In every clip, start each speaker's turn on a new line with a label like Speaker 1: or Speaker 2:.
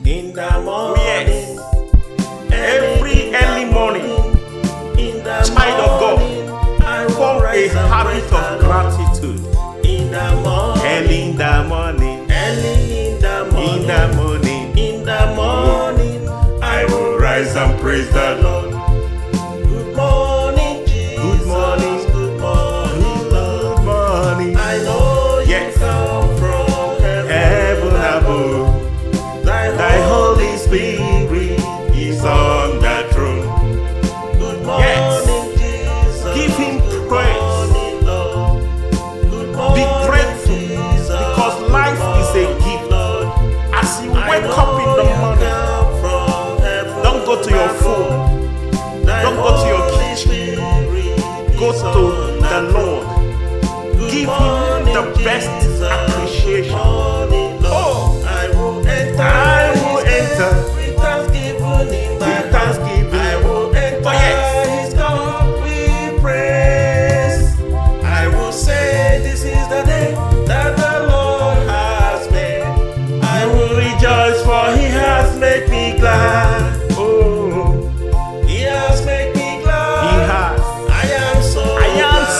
Speaker 1: in the morning.
Speaker 2: Yes. Every early morning, child of God, form a habit of gratitude.
Speaker 1: In the morning,
Speaker 2: Early in the morning,
Speaker 1: early in the morning,
Speaker 2: in the morning,
Speaker 1: in the morning,
Speaker 2: I will rise and praise the Lord.
Speaker 1: good morning, Jesus.
Speaker 2: Good morning.
Speaker 1: Good morning, Lord.
Speaker 2: Good morning.
Speaker 1: I know you
Speaker 2: Yes.
Speaker 1: come from
Speaker 2: Heaven above, thy Holy Spirit is on the throne.
Speaker 1: Good
Speaker 2: Yes.
Speaker 1: morning, Jesus.
Speaker 2: Give him
Speaker 1: Good
Speaker 2: praise.
Speaker 1: morning, Lord. Good morning,
Speaker 2: Be grateful
Speaker 1: Jesus.
Speaker 2: because life is a gift.
Speaker 1: Lord.
Speaker 2: As you wake up in the morning, don't go to your phone, don't go to your kitchen, go to the Lord. Give him the best appreciation. Oh,
Speaker 1: I will enter.
Speaker 2: I will enter
Speaker 1: With thanksgiving in my
Speaker 2: with thanksgiving.
Speaker 1: I will enter
Speaker 2: Oh, yes.
Speaker 1: his court with praise. I will say this is the day that the Lord has made.
Speaker 2: I will rejoice, for he has made me glad. Oh,
Speaker 1: He has made me glad.
Speaker 2: he has.
Speaker 1: I am so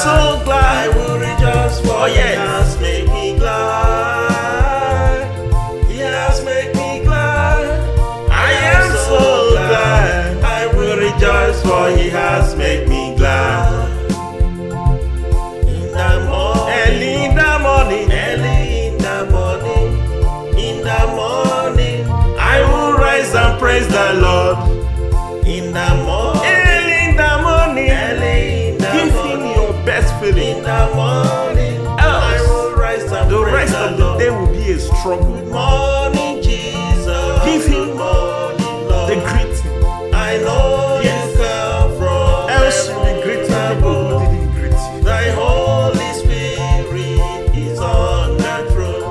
Speaker 2: so glad.
Speaker 1: I will rejoice, for
Speaker 2: Oh, yes.
Speaker 1: he has made me glad. He has made me glad.
Speaker 2: I am so glad.
Speaker 1: I will rejoice,
Speaker 2: For he has made me glad.
Speaker 1: in the morning.
Speaker 2: Early in the morning,
Speaker 1: Early in the morning, in the morning,
Speaker 2: I will rise and praise the Lord.
Speaker 1: in the morning,
Speaker 2: Early in the morning,
Speaker 1: early in the
Speaker 2: give him
Speaker 1: morning,
Speaker 2: your best
Speaker 1: in
Speaker 2: feeling.
Speaker 1: the morning, I will rise and
Speaker 2: The
Speaker 1: praise
Speaker 2: rest of the
Speaker 1: Lord.
Speaker 2: day will be a struggle.
Speaker 1: Good morning, Jesus.
Speaker 2: Give him
Speaker 1: Good morning, Lord.
Speaker 2: The greeting.
Speaker 1: I know
Speaker 2: Yes.
Speaker 1: you come from
Speaker 2: Else you'll be greeting
Speaker 1: heaven
Speaker 2: people who
Speaker 1: above.
Speaker 2: didn't greet you.
Speaker 1: Thy Holy Spirit is on the throne.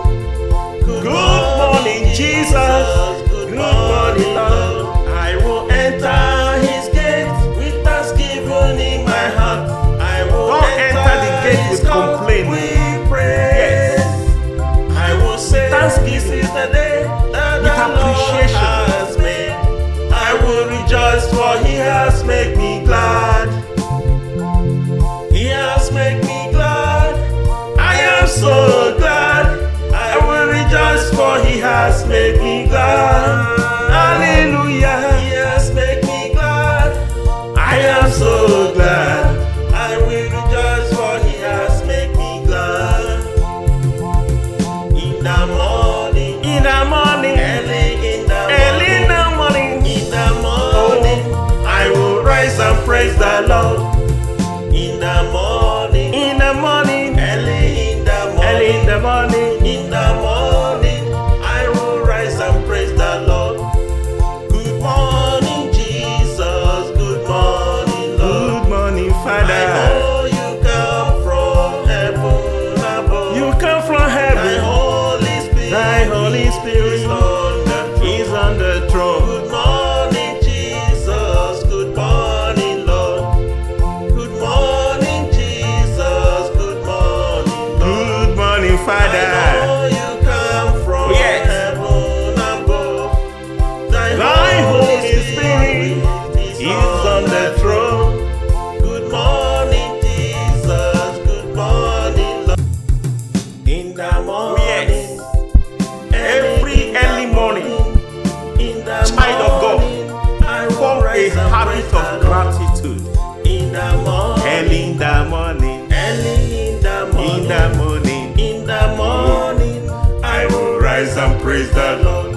Speaker 2: Good morning, Jesus.
Speaker 1: Good
Speaker 2: Good
Speaker 1: morning,
Speaker 2: morning,
Speaker 1: Lord.
Speaker 2: Lord.
Speaker 1: I will enter his gates with thanksgiving in my heart. I will
Speaker 2: Don't enter the gate
Speaker 1: his
Speaker 2: with
Speaker 1: court
Speaker 2: complaining.
Speaker 1: with praise.
Speaker 2: Yes.
Speaker 1: I will say
Speaker 2: thanksgiving.
Speaker 1: this is the day that
Speaker 2: With
Speaker 1: the Lord
Speaker 2: appreciation.
Speaker 1: has made. I will rejoice, for he has made me glad. He has made me glad. I am so glad. I will rejoice, for he has made me glad.
Speaker 2: Hallelujah.
Speaker 1: He has made me glad.
Speaker 2: I am so glad.
Speaker 1: I will rejoice, for he has made me glad. In the morning,
Speaker 2: In the morning,
Speaker 1: early in the
Speaker 2: early in
Speaker 1: morning,
Speaker 2: the morning,
Speaker 1: in the morning,
Speaker 2: I will rise and praise the Lord.
Speaker 1: in the morning,
Speaker 2: In the morning,
Speaker 1: early in the morning,
Speaker 2: early in the morning,
Speaker 1: in the morning, I will rise and praise the Lord. Good morning, Jesus. Good morning, Lord.
Speaker 2: good morning,
Speaker 1: I
Speaker 2: Father.
Speaker 1: know you come from heaven above.
Speaker 2: You come from
Speaker 1: Thy
Speaker 2: heaven.
Speaker 1: Holy Spirit,
Speaker 2: Thy Holy Spirit
Speaker 1: is on the throne.
Speaker 2: is on the throne.
Speaker 1: Good morning, Jesus. Good morning, Lord. Good morning, Jesus. Good morning, Lord.
Speaker 2: Good morning,
Speaker 1: I
Speaker 2: Father.
Speaker 1: know you come from
Speaker 2: Yes.
Speaker 1: heaven above. Thy
Speaker 2: Thy
Speaker 1: Holy
Speaker 2: Holy Spirit
Speaker 1: Spirit
Speaker 2: is on the throne.
Speaker 1: Good morning, Jesus. Good morning, Lord. In the morning,
Speaker 2: Yes. Every early morning,
Speaker 1: in the
Speaker 2: child of God,
Speaker 1: morning, I will
Speaker 2: form a
Speaker 1: rise and
Speaker 2: habit
Speaker 1: praise
Speaker 2: of
Speaker 1: the Lord.
Speaker 2: gratitude.
Speaker 1: In the morning,
Speaker 2: Early in the morning,
Speaker 1: early in the morning,
Speaker 2: in the morning,
Speaker 1: in the morning,
Speaker 2: I will rise and praise the Lord.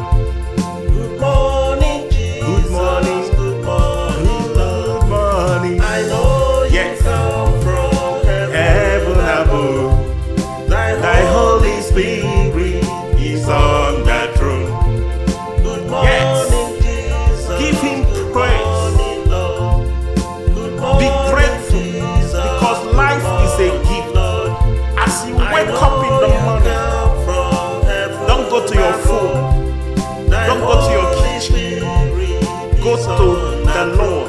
Speaker 1: Good morning, Jesus.
Speaker 2: Good morning.
Speaker 1: Good morning, Lord.
Speaker 2: Good morning,
Speaker 1: I know you
Speaker 2: Yes.
Speaker 1: come from
Speaker 2: heaven above. Thy Holy Spirit is on the throne.
Speaker 1: Good
Speaker 2: Yes.
Speaker 1: morning, Jesus.
Speaker 2: Give him
Speaker 1: Good
Speaker 2: praise.
Speaker 1: morning, Lord. Good
Speaker 2: Be
Speaker 1: morning,
Speaker 2: grateful
Speaker 1: Jesus.
Speaker 2: because life is a
Speaker 1: Good
Speaker 2: gift.
Speaker 1: Lord.
Speaker 2: As you
Speaker 1: I
Speaker 2: wake
Speaker 1: know
Speaker 2: up in the
Speaker 1: you
Speaker 2: morning,
Speaker 1: come from heaven
Speaker 2: don't go to your
Speaker 1: above.
Speaker 2: phone,
Speaker 1: Thy
Speaker 2: don't go to your
Speaker 1: Holy
Speaker 2: kitchen,
Speaker 1: Spirit
Speaker 2: go
Speaker 1: is
Speaker 2: to
Speaker 1: on
Speaker 2: the Lord.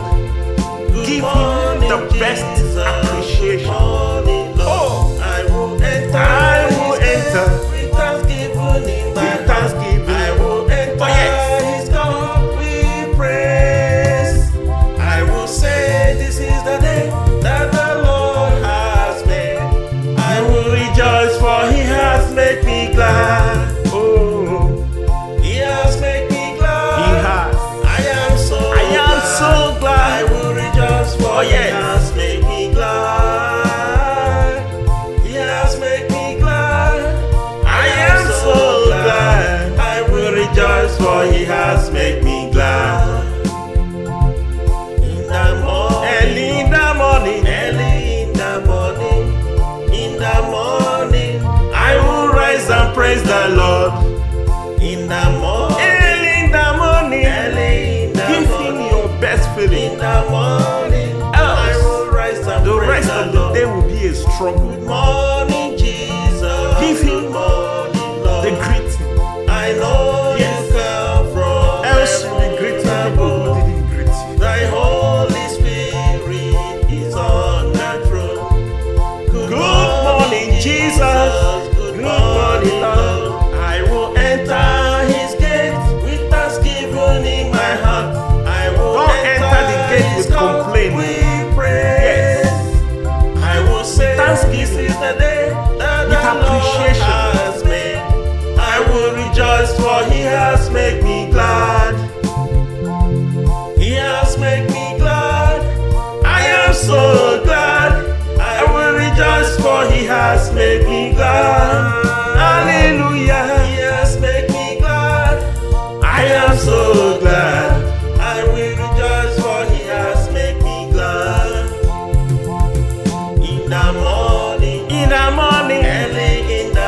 Speaker 1: Good
Speaker 2: Give him
Speaker 1: morning,
Speaker 2: the best
Speaker 1: Jesus.
Speaker 2: appreciation.
Speaker 1: Good morning, Lord.
Speaker 2: Oh,
Speaker 1: I will enter.
Speaker 2: I will enter
Speaker 1: with thanksgiving in my
Speaker 2: with
Speaker 1: heart.
Speaker 2: thanksgiving.
Speaker 1: I will enter
Speaker 2: Oh, yes.
Speaker 1: his has made me glad. In the morning, early in the morning, early in the morning, in the morning, I will rise and praise the Lord. In the morning, early in the morning, early in the morning, give him your best feeling. In the morning, I will rise and the praise rest of the day will be a struggle. Good morning, Jesus. Give him the greeting. I know you come from else you be greeting people who didn't greet you. Thy Holy Spirit is on the throne. Good morning, Jesus. Good morning, Lord. I will enter his gate with thanksgiving in my heart. I will don't enter the gate with complaining. We pray. Yes. I will say thanksgiving is the day that the Lord has made. I will rejoice, for he has made me glad. He has made me glad. I am so glad. I will rejoice, for he has made me glad. Hallelujah. He has made me glad. I am so glad. I will rejoice, for he has made me glad. In the morning, early in the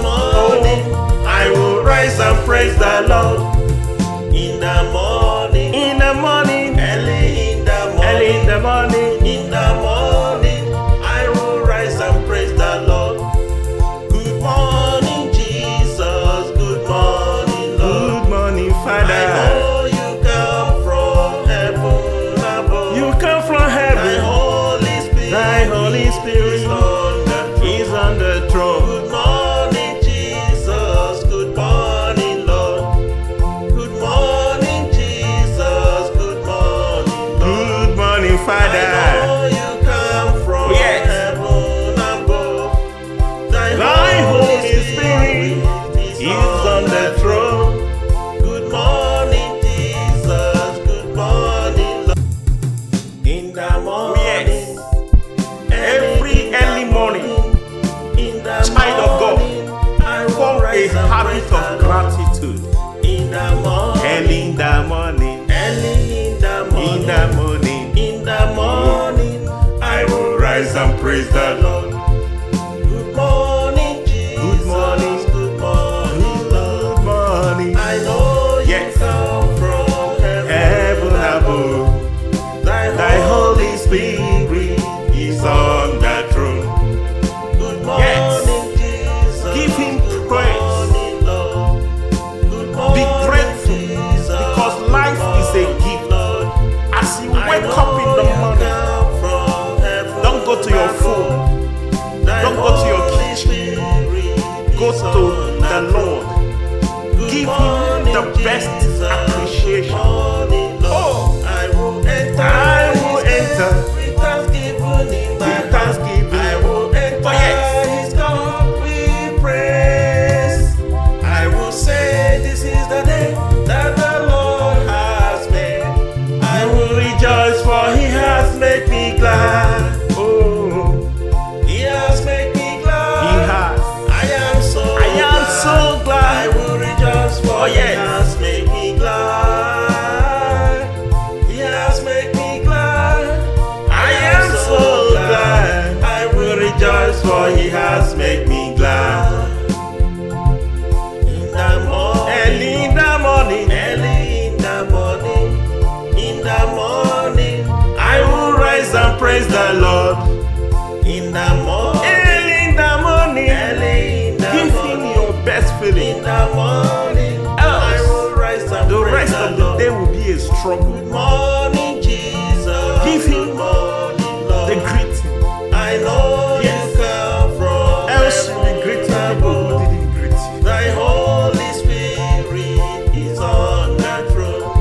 Speaker 1: morning, I will rise and praise the Lord. In the morning, early in the morning, I will rise and praise the Lord. Good morning, Jesus. Good morning, Lord. Good morning, Father. I know you come from heaven above. You come from heaven. Thy Holy Spirit is on the throne. Good morning, Jesus. Good morning, Lord. Good morning, Jesus. Good morning, Lord. Good morning, Father. I know you come from heaven above. Thy Holy Spirit is on the throne. Good morning, Jesus. Good morning, Lord. In the morning, every early morning, child of God, form a habit of gratitude. In the morning, early in the morning, I will rise and praise the Lord. Good morning, Jesus. Good morning, Lord. Good morning. I know you come from heaven above. Thy Holy Spirit is on the throne. Good morning, Jesus. Give him praise. Good morning, Lord. Good morning, be grateful, Jesus. Because life is a gift. As you wake up in the morning, don't go to your phone, don't go to your kitchen, go to the Lord. Give him the best appreciation. Oh, I will enter with thanksgiving. I will enter his court with praise. I will say, this is the day that the Lord has made. I will rejoice, for he has made me glad. Oh, he has made me glad. He has. I am so glad. I will rejoice, for he has made me glad. He has made me glad. I am so glad. I will rejoice, for he has made me glad. In the morning, I will rise and praise the Lord. In the morning, give him your best feeling. In the morning, I will rise and the rest of the day will be a struggle. Good morning, Jesus. Give him the greeting. I know you come from else you be greeting people who didn't greet you. Thy Holy Spirit is on the throne.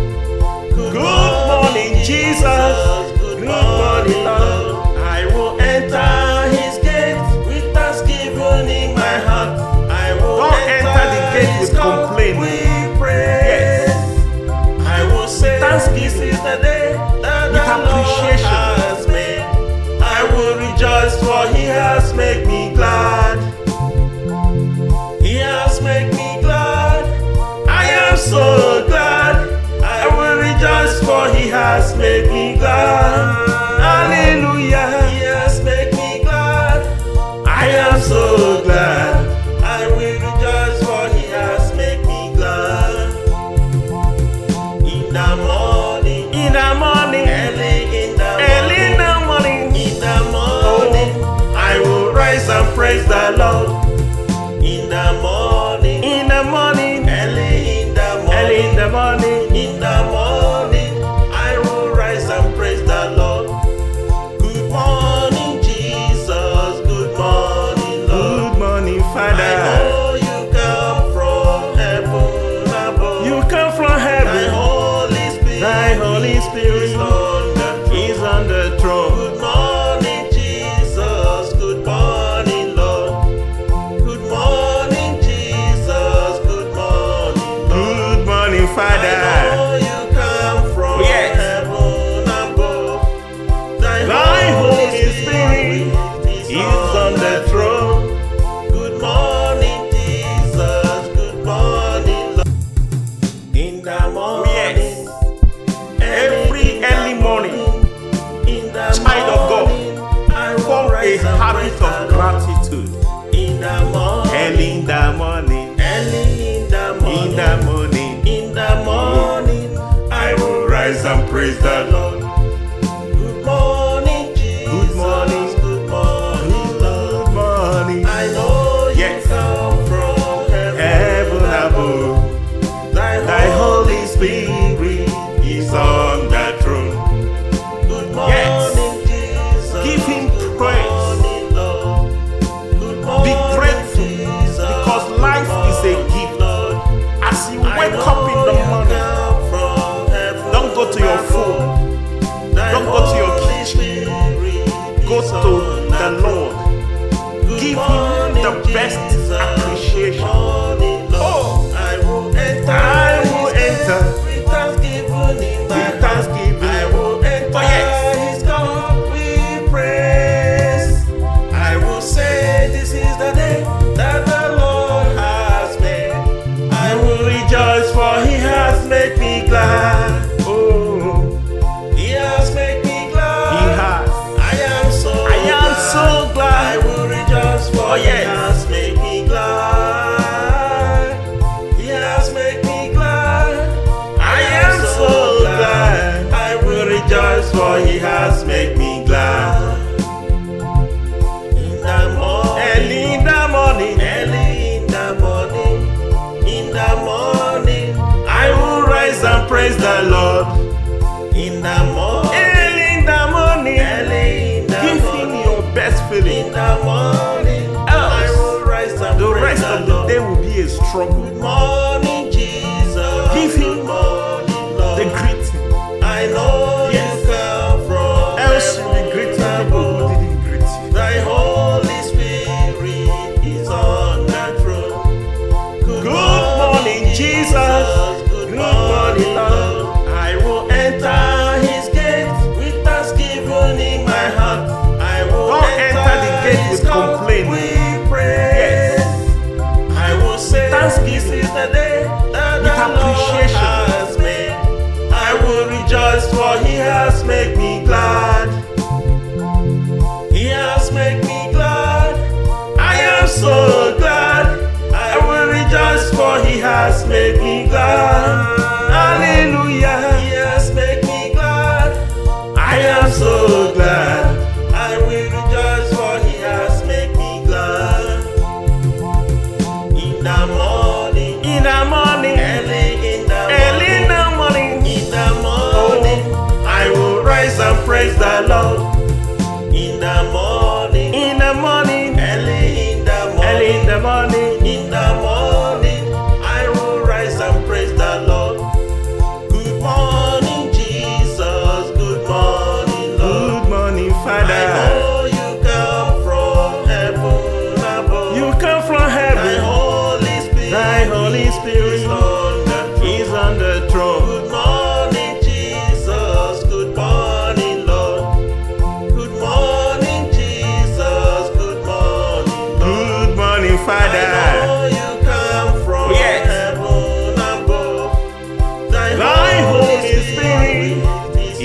Speaker 1: Good morning, Jesus. Good morning, Lord. I will enter his gate with thanksgiving in my heart. I will don't enter the gate with complaining. We pray. Yes. I will say thanksgiving is the day that the Lord has made. I will rejoice, for he has made me glad. He has made me glad. I am made me glad. Hallelujah. He has made me glad. I am so glad. I will rejoice, for he has made me glad. In the morning, early in the morning, I will rise and praise the Lord. In the morning, early in the morning, I will rise and praise the Lord. Good morning, Jesus. Good morning, Lord.
Speaker 2: Good morning, Father.
Speaker 1: I know you come from heaven above.
Speaker 2: You come from heaven.
Speaker 1: Thy Holy Spirit
Speaker 2: is on the throne.
Speaker 1: Good morning, Jesus. Good morning, Lord. Good morning, Jesus. Good morning, Lord.
Speaker 2: Good morning, Father.
Speaker 1: I know you come from heaven above. Thy Holy Spirit is on the throne. Good morning, Jesus. Good morning, Lord. In the morning,
Speaker 2: Every early morning,
Speaker 1: in the
Speaker 2: child of God,
Speaker 1: I will
Speaker 2: form a
Speaker 1: rise and
Speaker 2: habit
Speaker 1: praise the
Speaker 2: of
Speaker 1: Lord.
Speaker 2: gratitude.
Speaker 1: In the morning,
Speaker 2: Early in the morning,
Speaker 1: I will rise and praise the Lord. Good morning, Jesus.
Speaker 2: Good morning.
Speaker 1: Good morning, Lord.
Speaker 2: Good morning,
Speaker 1: I know you
Speaker 2: Yes.
Speaker 1: come from
Speaker 2: heaven above. Thy Holy Spirit is on the throne.
Speaker 1: Good
Speaker 2: Yes.
Speaker 1: morning, Jesus.
Speaker 2: Give him
Speaker 1: Good
Speaker 2: praise.
Speaker 1: morning, Lord. Good
Speaker 2: Be
Speaker 1: morning,
Speaker 2: grateful,
Speaker 1: Jesus.
Speaker 2: because
Speaker 1: Good
Speaker 2: life is a
Speaker 1: morning,
Speaker 2: gift.
Speaker 1: Lord.
Speaker 2: As you
Speaker 1: I
Speaker 2: wake
Speaker 1: know
Speaker 2: up in the
Speaker 1: you
Speaker 2: morning,
Speaker 1: come from heaven
Speaker 2: don't go to your
Speaker 1: above.
Speaker 2: phone,
Speaker 1: Thy
Speaker 2: don't go to your
Speaker 1: Holy
Speaker 2: kitchen.
Speaker 1: Spirit
Speaker 2: Go
Speaker 1: is
Speaker 2: to
Speaker 1: on
Speaker 2: the Lord.
Speaker 1: Good
Speaker 2: Give him
Speaker 1: morning,
Speaker 2: the best
Speaker 1: Jesus.
Speaker 2: appreciation.
Speaker 1: Good morning, Lord.
Speaker 2: Oh,
Speaker 1: I will enter
Speaker 2: I will
Speaker 1: his gate
Speaker 2: enter
Speaker 1: with thanksgiving in my
Speaker 2: with
Speaker 1: heart.
Speaker 2: thanksgiving.
Speaker 1: I will enter
Speaker 2: Oh, yes.
Speaker 1: his court with praise. I will say, this is the day that the Lord has made. I will rejoice, for he has made me glad.
Speaker 2: Oh,
Speaker 1: He has made me glad.
Speaker 2: he has.
Speaker 1: I am so
Speaker 2: so glad.
Speaker 1: I will rejoice, for
Speaker 2: Oh,
Speaker 1: he
Speaker 2: yes.
Speaker 1: has made me glad. He has made me glad.
Speaker 2: I am so glad.
Speaker 1: I will rejoice, for he has made me glad. In the morning,
Speaker 2: Early in the morning,
Speaker 1: I will rise and praise the Lord. In the morning,
Speaker 2: early in the morning, give him your best
Speaker 1: in
Speaker 2: feeling.
Speaker 1: the morning, I will rise and
Speaker 2: The
Speaker 1: praise
Speaker 2: rest
Speaker 1: the
Speaker 2: of the
Speaker 1: Lord.
Speaker 2: day will be a struggle.
Speaker 1: Good morning, Jesus.
Speaker 2: Give him
Speaker 1: Good morning, Lord.
Speaker 2: The greeting.
Speaker 1: I know
Speaker 2: Yes.
Speaker 1: you come from
Speaker 2: Else you'll be greeting people who didn't greet you.
Speaker 1: Thy Holy Spirit is on the throne.
Speaker 2: Good morning, Jesus.
Speaker 1: Good morning, Lord. I will enter his gate with thanksgiving in my heart. I will
Speaker 2: Don't enter the gate
Speaker 1: his
Speaker 2: with
Speaker 1: court
Speaker 2: complaining.
Speaker 1: with praise.
Speaker 2: Yes.
Speaker 1: I will say,
Speaker 2: thanksgiving.
Speaker 1: this is the day that
Speaker 2: With
Speaker 1: the
Speaker 2: appreciation.
Speaker 1: Lord has made. I will rejoice, for he has made me glad. He has made me glad. I am so glad. I will rejoice, for he has made me glad. Hallelujah. He has made me glad. I am so glad. I will rejoice, for he has made me glad. In the morning, early in the morning, I will rise and praise the Lord. In the morning, early in the morning, I will rise and praise the Lord. Good morning, Jesus. Good morning, Lord.
Speaker 2: Good morning,
Speaker 1: I
Speaker 2: Father.
Speaker 1: know you come from heaven above.
Speaker 2: You come from
Speaker 1: Thy
Speaker 2: heaven.
Speaker 1: Holy Spirit
Speaker 2: Is on the throne.
Speaker 1: Good morning, Jesus. Good morning, Lord. Good morning, Jesus. Good morning, Lord.
Speaker 2: Good morning,
Speaker 1: I
Speaker 2: Father.
Speaker 1: know you come from
Speaker 2: Yes.
Speaker 1: heaven above. Thy
Speaker 2: Thy
Speaker 1: Holy
Speaker 2: Holy
Speaker 1: Spirit
Speaker 2: Spirit
Speaker 1: is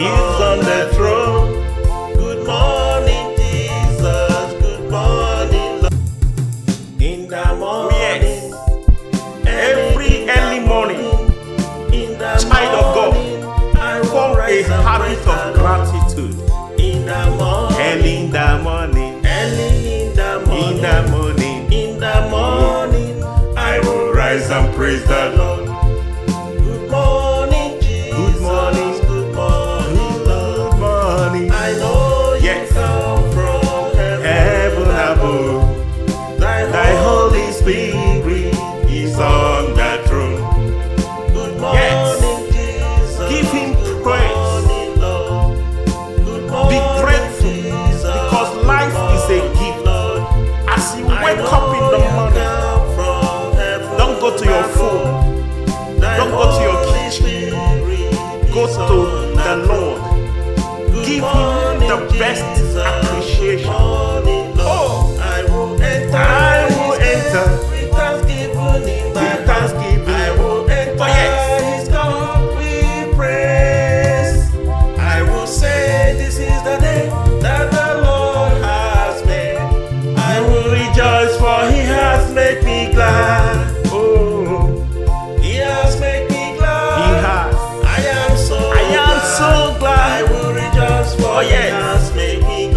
Speaker 1: and praise the Lord. Good morning, Jesus.
Speaker 2: Good morning.
Speaker 1: Good morning, Lord.
Speaker 2: Good morning.
Speaker 1: I know you come from
Speaker 2: Heaven above. Thy Holy Spirit is on the throne.
Speaker 1: Good morning, Jesus.
Speaker 2: Give him
Speaker 1: Good
Speaker 2: praise.
Speaker 1: morning, Lord. Good morning,
Speaker 2: Be grateful
Speaker 1: Jesus.
Speaker 2: because life is a gift.
Speaker 1: Lord.
Speaker 2: As you wake up in the morning, don't go to your phone. Don't go to your kitchen. Go to the Lord. Give him the best appreciation. Oh,
Speaker 1: I will enter with thanksgiving in my heart.
Speaker 2: thanksgiving.
Speaker 1: I will enter
Speaker 2: Oh, yes.
Speaker 1: his court with praise. I will say this is the day that the Lord has made. I will rejoice for he has made me glad.
Speaker 2: Oh,
Speaker 1: He has made me glad.
Speaker 2: he has.
Speaker 1: I am so
Speaker 2: so glad.
Speaker 1: I will rejoice for
Speaker 2: Oh,
Speaker 1: he
Speaker 2: yes.
Speaker 1: has made me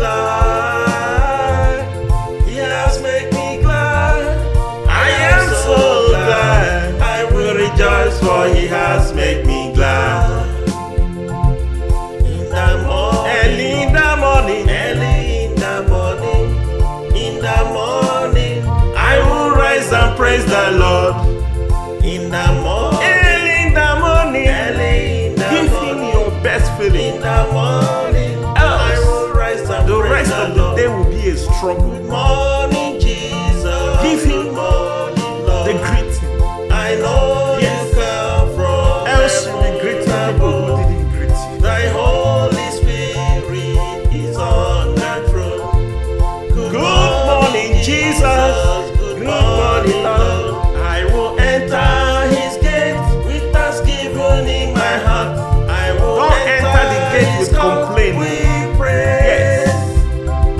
Speaker 1: glad. He has made me glad.
Speaker 2: I am so glad.
Speaker 1: I will rejoice for he has made me glad. In the morning,
Speaker 2: Early in the morning,
Speaker 1: early in the morning, in the morning, I will rise and praise the Lord. In the morning,
Speaker 2: early in the morning,
Speaker 1: early in the
Speaker 2: give him
Speaker 1: morning,
Speaker 2: your best
Speaker 1: in
Speaker 2: feeling.
Speaker 1: the morning, I will rise and
Speaker 2: The
Speaker 1: praise
Speaker 2: rest
Speaker 1: the
Speaker 2: of the
Speaker 1: Lord.
Speaker 2: day will be a struggle.
Speaker 1: Good morning, Jesus.
Speaker 2: Give him
Speaker 1: Good morning, Lord.
Speaker 2: The greeting.
Speaker 1: I know
Speaker 2: Yes.
Speaker 1: you come from
Speaker 2: Else you'll be greeting people who didn't greet you.
Speaker 1: Thy Holy Spirit is on the throne.
Speaker 2: Good morning, Jesus.
Speaker 1: Good morning, Lord. I will enter his gate with thanksgiving in my heart. I will
Speaker 2: Don't enter the gate
Speaker 1: his
Speaker 2: with
Speaker 1: court
Speaker 2: complaining.
Speaker 1: with praise.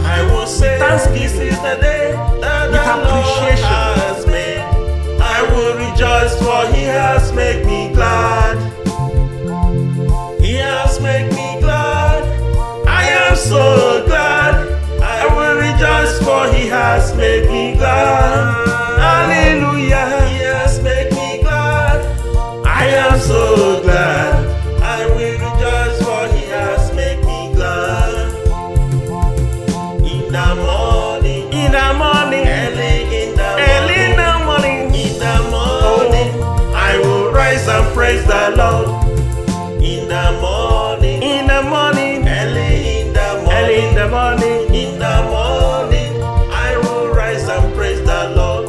Speaker 1: I will say
Speaker 2: Thanksgiving.
Speaker 1: this is the day that
Speaker 2: With
Speaker 1: the Lord
Speaker 2: appreciation.
Speaker 1: has made. I will rejoice for he has made me glad. He has made me glad. I am so glad. I will rejoice for he has made me glad.
Speaker 2: Hallelujah.
Speaker 1: He has made me glad.
Speaker 2: I am so glad.
Speaker 1: I will rejoice for he has made me glad. In the morning,
Speaker 2: In the morning,
Speaker 1: early in the
Speaker 2: early in
Speaker 1: morning,
Speaker 2: the morning,
Speaker 1: in the morning, I will rise and praise the Lord. In the morning,
Speaker 2: in the morning,
Speaker 1: early in the
Speaker 2: early in
Speaker 1: morning,
Speaker 2: the morning.
Speaker 1: in the morning, I will rise and praise the Lord.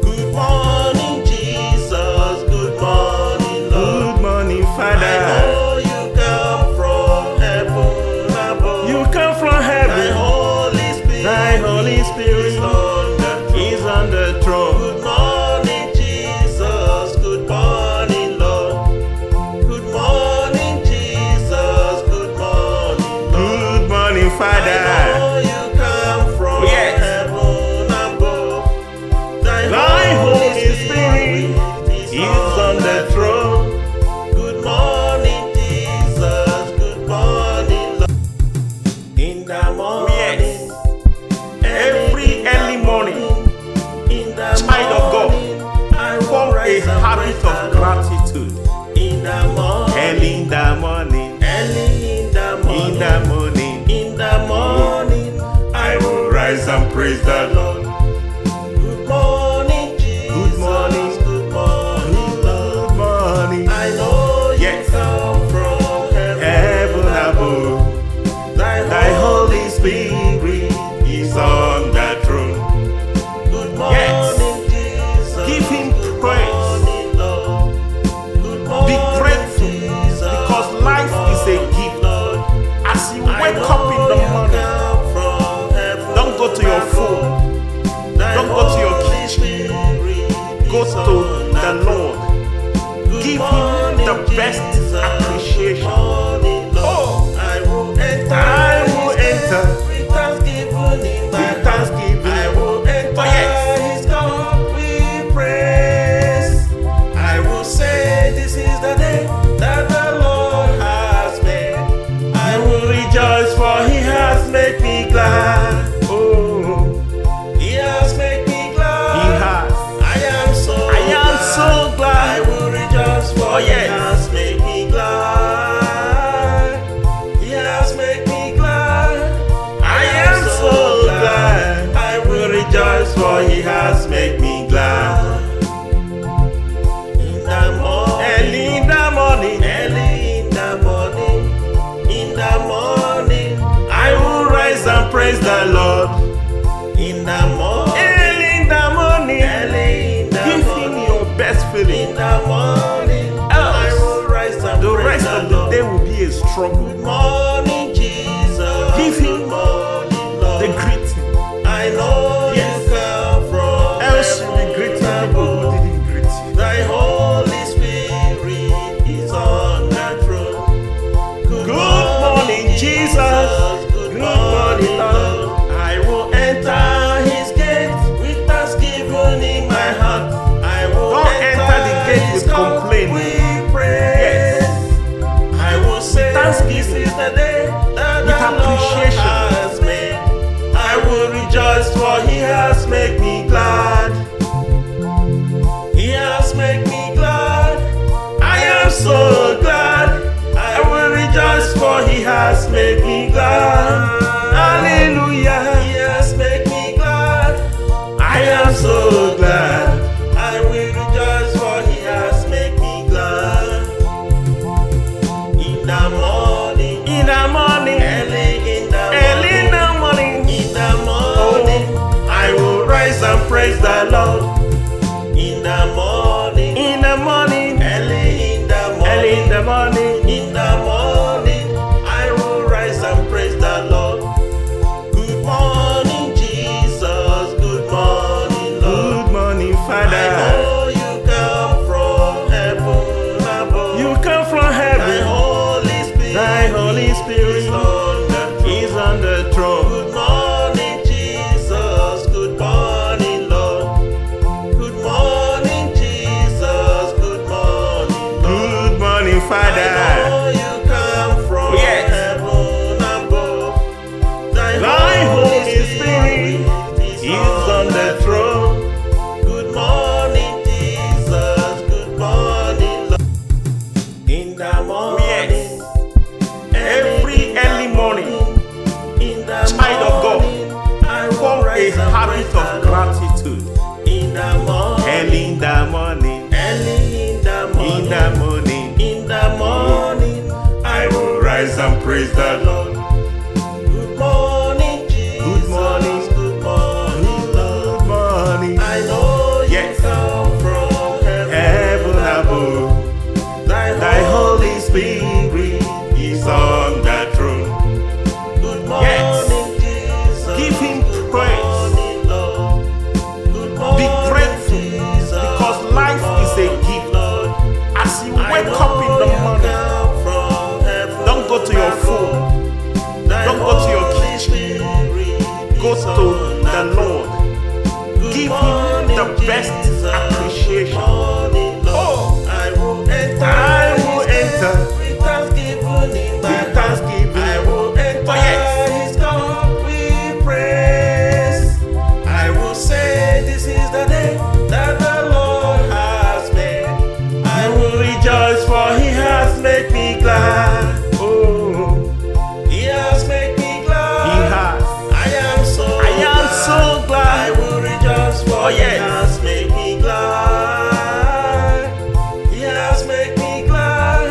Speaker 1: Good morning, Jesus. Good morning, Lord.
Speaker 2: Good morning,
Speaker 1: I
Speaker 2: Father.
Speaker 1: know you come from heaven above.
Speaker 2: You come from
Speaker 1: Thy
Speaker 2: heaven.
Speaker 1: Holy Spirit,
Speaker 2: Thy Holy Spirit
Speaker 1: is on the throne.
Speaker 2: is on the throne.
Speaker 1: Good morning, Jesus. Good morning, Lord. Good morning, Jesus. Good morning, Lord.
Speaker 2: Good morning,
Speaker 1: I
Speaker 2: Father.
Speaker 1: know you come from
Speaker 2: Yes.
Speaker 1: heaven above.
Speaker 2: Thy Holy Spirit is on the throne.
Speaker 1: Good morning, Jesus. Good morning, Lord. In the morning,
Speaker 2: Yes. Every early morning,
Speaker 1: in the
Speaker 2: child of God,
Speaker 1: morning, I will
Speaker 2: form a
Speaker 1: rise and
Speaker 2: habit
Speaker 1: praise the
Speaker 2: of
Speaker 1: Lord.
Speaker 2: gratitude.
Speaker 1: In the morning,
Speaker 2: Early in the morning,
Speaker 1: early in the morning,
Speaker 2: in the morning,
Speaker 1: in the morning, I will rise and praise the Lord. Good morning, Jesus.
Speaker 2: Good morning.
Speaker 1: Good morning, Lord.
Speaker 2: good morning.
Speaker 1: I know you
Speaker 2: Yes.
Speaker 1: come from
Speaker 2: Heaven above. Thy Holy Spirit is on the throne.
Speaker 1: Good morning,
Speaker 2: Yes.
Speaker 1: Jesus.
Speaker 2: Give him
Speaker 1: Good
Speaker 2: praise.
Speaker 1: morning, Lord. Good
Speaker 2: Be
Speaker 1: morning,
Speaker 2: grateful
Speaker 1: Jesus.
Speaker 2: because life is a
Speaker 1: Good
Speaker 2: gift.
Speaker 1: Lord.
Speaker 2: As you
Speaker 1: I
Speaker 2: wake
Speaker 1: know
Speaker 2: up in the
Speaker 1: you
Speaker 2: morning,
Speaker 1: come from heaven
Speaker 2: don't go to your phone.
Speaker 1: Thy
Speaker 2: Don't go to your
Speaker 1: Holy
Speaker 2: kitchen.
Speaker 1: Spirit
Speaker 2: Go
Speaker 1: is
Speaker 2: to
Speaker 1: on
Speaker 2: the Lord.
Speaker 1: Good
Speaker 2: Give him the
Speaker 1: morning,
Speaker 2: best
Speaker 1: Jesus.
Speaker 2: appreciation.
Speaker 1: Good morning, Lord.
Speaker 2: Oh,
Speaker 1: I will enter
Speaker 2: I will
Speaker 1: his
Speaker 2: enter
Speaker 1: gate with thanksgiving in my
Speaker 2: with
Speaker 1: heart.
Speaker 2: thanksgiving.
Speaker 1: I will enter
Speaker 2: Oh, yes.
Speaker 1: his court with praise. I will say this is the day that the Lord has made. I will rejoice for he has made me glad.
Speaker 2: Oh,
Speaker 1: He has made me glad.
Speaker 2: he has.
Speaker 1: I am so
Speaker 2: I am
Speaker 1: glad.
Speaker 2: so
Speaker 1: just for He has made me glad. He has made me glad. I am so glad. I will rejoice for He has made me glad. In the morning, early in the morning, early in the morning, in the morning, I will rise and praise the Lord. In the morning, early in the morning, early in the give morning, Him your best feeling. In the morning, I will rise and the praise rest the of the day will be a struggle. Good morning, Jesus. Give Him the greeting. I know you come from else you'll be greeting people who didn't greet you. Thy Holy Spirit is on the throne. Good morning, Jesus. Good morning, Lord. I will enter His gate with thanksgiving in my heart. I will don't enter the gate with complaining. With praise. Yes. I will say thanksgiving is the day that the Lord has made. I will rejoice for He has made me glad. He has made me glad. I am so glad. I will rejoice for He has made me glad. Hallelujah. He has made me glad. I am so glad. I will rejoice for He has made me glad. In the morning, early in the morning, I will rise and praise the Lord. In the morning, early in the morning, I will rise and praise the Lord. Good morning, Jesus. Good morning, Lord. Good morning, Father. I know you come from heaven above. You come from heaven. Thy Holy Spirit is on the throne. Good morning, Jesus. Good morning, Lord. Good morning, Jesus. Good morning, Lord. Good morning, Father. I know you come from heaven above. Thy Holy Spirit is on the throne. Good morning, Jesus. Good morning, Lord. In the morning, every early morning, child of God, form a habit of gratitude. In the morning, early in the morning, I will rise and praise the Lord. Good morning, Jesus. Good morning, Lord. Good morning. I know you come from heaven above. Thy Holy Spirit is on the throne. Good morning, Jesus. Give Him praise. Good morning, Lord. Good morning, be grateful, Jesus. Because life is a gift. Lord. As you wake up in the morning, don't go to your phone, don't go to your kitchen, go to the Lord. Give Him the best appreciation. Oh, I will enter with thanksgiving. I will enter His court with praise. I will say, this is the day that the Lord has made. I will rejoice for He has made me glad. Oh, He has made me glad. He has. I am so glad. I will rejoice for He has made me glad. He has made me glad.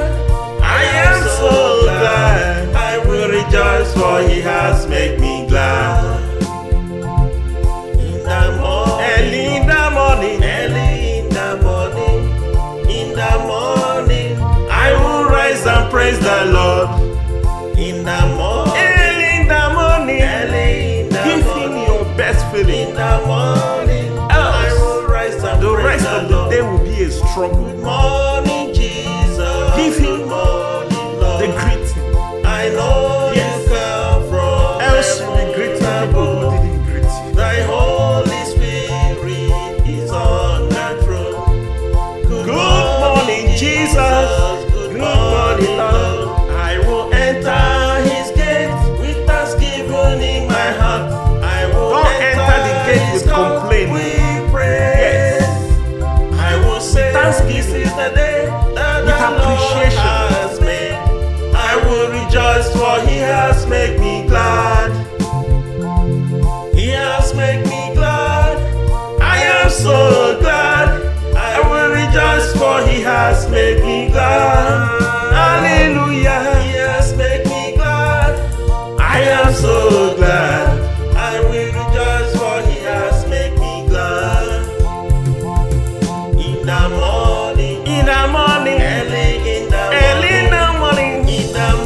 Speaker 1: I am so glad. I will rejoice for He has made me glad. In the morning, I will rise and praise the Lord. In the morning, give Him your best feeling. In the morning, I will rise and the rest of the day will be a struggle. Good morning, Jesus. Give Him the greeting. I know you come from else you'll be greeting people who didn't greet you. Thy Holy Spirit is on the throne. Good morning, Jesus. Good morning, Lord. I will enter His gate with thanksgiving in my heart. I will don't enter the gate with complaining. With praise. Yes. I will say thanksgiving is the day that rejoice, for he has made me glad. Hallelujah. He has made me glad. I am so glad. I will rejoice, for he has made me glad. In the morning, early in the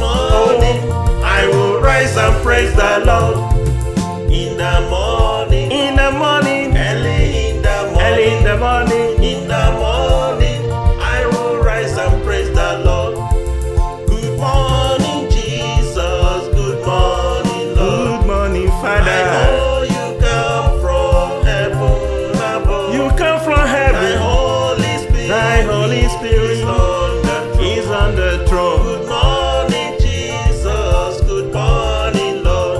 Speaker 1: morning, I will rise and praise the Lord. In the morning, early in the morning, I will rise and praise the Lord. Good morning, Jesus. Good morning, Lord.
Speaker 2: Good morning, Father.
Speaker 1: I know you come from heaven above.
Speaker 2: You come from heaven.
Speaker 1: Thy Holy Spirit
Speaker 2: is on the throne.
Speaker 1: Good morning, Jesus. Good morning, Lord.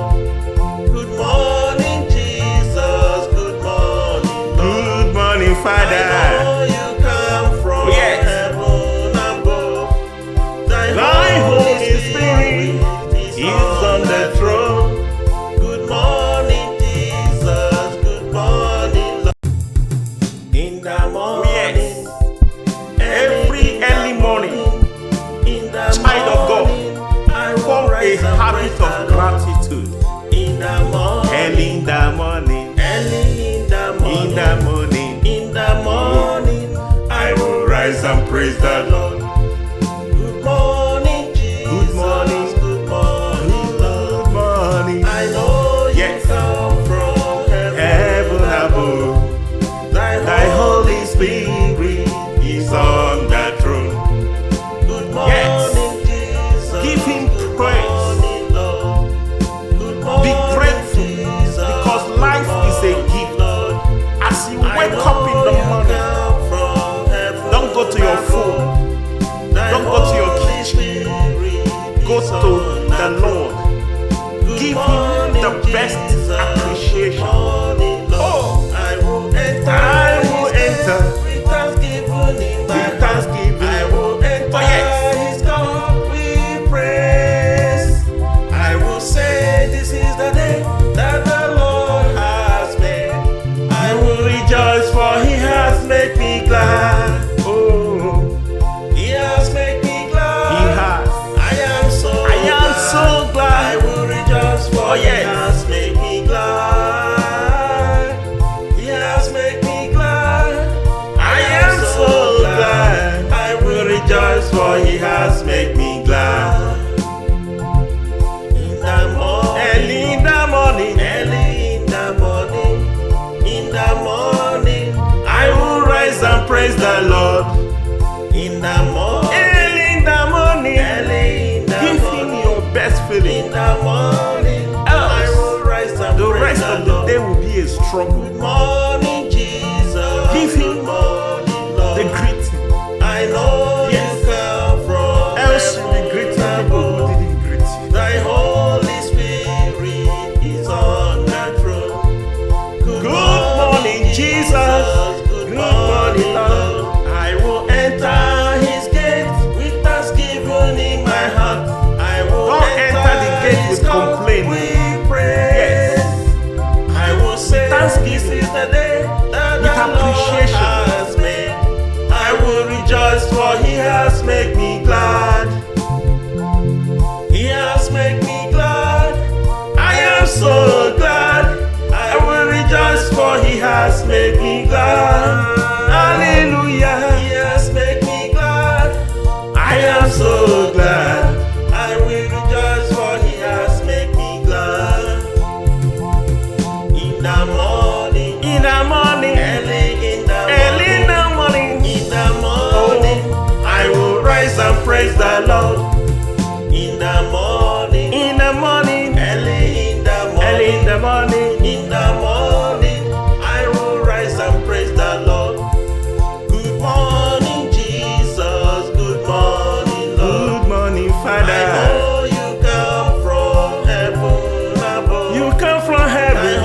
Speaker 1: Good morning, Jesus. Good morning, Lord.
Speaker 2: Good morning, Father.
Speaker 1: I know you come from heaven above. Thy Holy Spirit
Speaker 2: is on the throne.
Speaker 1: Good morning, Jesus. Good morning, Lord. In the morning,
Speaker 2: Every early morning,
Speaker 1: in the
Speaker 2: child of God,
Speaker 1: I will
Speaker 2: form a
Speaker 1: rise and
Speaker 2: habit
Speaker 1: praise
Speaker 2: of
Speaker 1: the Lord.
Speaker 2: gratitude.
Speaker 1: In the morning,
Speaker 2: Early in the morning,
Speaker 1: in the morning, I will rise and praise the Lord. Good morning, Jesus.
Speaker 2: Good morning.
Speaker 1: Good morning, Lord.
Speaker 2: Good morning.
Speaker 1: I know you come from
Speaker 2: Heaven above. Thy Holy Spirit is on the throne.
Speaker 1: Good morning, Jesus.
Speaker 2: Give him
Speaker 1: Good
Speaker 2: praise.
Speaker 1: morning, Lord. Good
Speaker 2: Be
Speaker 1: morning,
Speaker 2: grateful
Speaker 1: Jesus.
Speaker 2: because life is a gift.
Speaker 1: Lord.
Speaker 2: As you wake up in the morning, don't go to your phone. Don't go to your kitchen. Go to the Lord. Give him the best appreciation. Oh,
Speaker 1: I will enter with thanksgiving in my
Speaker 2: with thanksgiving.
Speaker 1: I will enter his court with praise. I will say, this is the day that the Lord has made. I will rejoice, for he has made me glad.
Speaker 2: Oh,
Speaker 1: He has made me glad.
Speaker 2: he has.
Speaker 1: I am so glad. I will rejoice, for he has made me glad. He has made me glad. I am so glad. I will rejoice, for he has made me glad. In the morning, I will rise and praise the Lord. In the morning,
Speaker 2: Give him your best feeling.
Speaker 1: in the morning, I will rise and
Speaker 2: The
Speaker 1: praise
Speaker 2: rest
Speaker 1: the
Speaker 2: of the
Speaker 1: Lord.
Speaker 2: day will be a struggle.
Speaker 1: Good morning, Jesus.
Speaker 2: Give him
Speaker 1: Good morning, Lord.
Speaker 2: the greeting.
Speaker 1: I know
Speaker 2: Yes.
Speaker 1: you come from
Speaker 2: Else you'll be greeting people who didn't greet you.
Speaker 1: Thy Holy Spirit is on the throne. Good
Speaker 2: morning, Jesus.
Speaker 1: Good morning, Lord. I will enter his gates with thanksgiving in my heart. I will
Speaker 2: Don't enter the gate
Speaker 1: his
Speaker 2: with
Speaker 1: court
Speaker 2: complaining.
Speaker 1: with praise. I will say,
Speaker 2: Thanksgiving.
Speaker 1: this is the day that
Speaker 2: With
Speaker 1: the Lord
Speaker 2: appreciation.
Speaker 1: has made. I will rejoice, for he has made me glad. He has made me glad. I am so glad. I will rejoice, for he has made me glad. Hallelujah. He has made me glad. I am so glad. I will rejoice, for he has made me glad. In the morning, early in the morning, I will rise and praise the Lord. In the morning, early in the morning, I will rise and praise the Lord. Good morning, Jesus. Good morning, Lord.
Speaker 2: Good morning,
Speaker 1: I
Speaker 2: Father.
Speaker 1: know you come from heaven above.
Speaker 2: You come from heaven.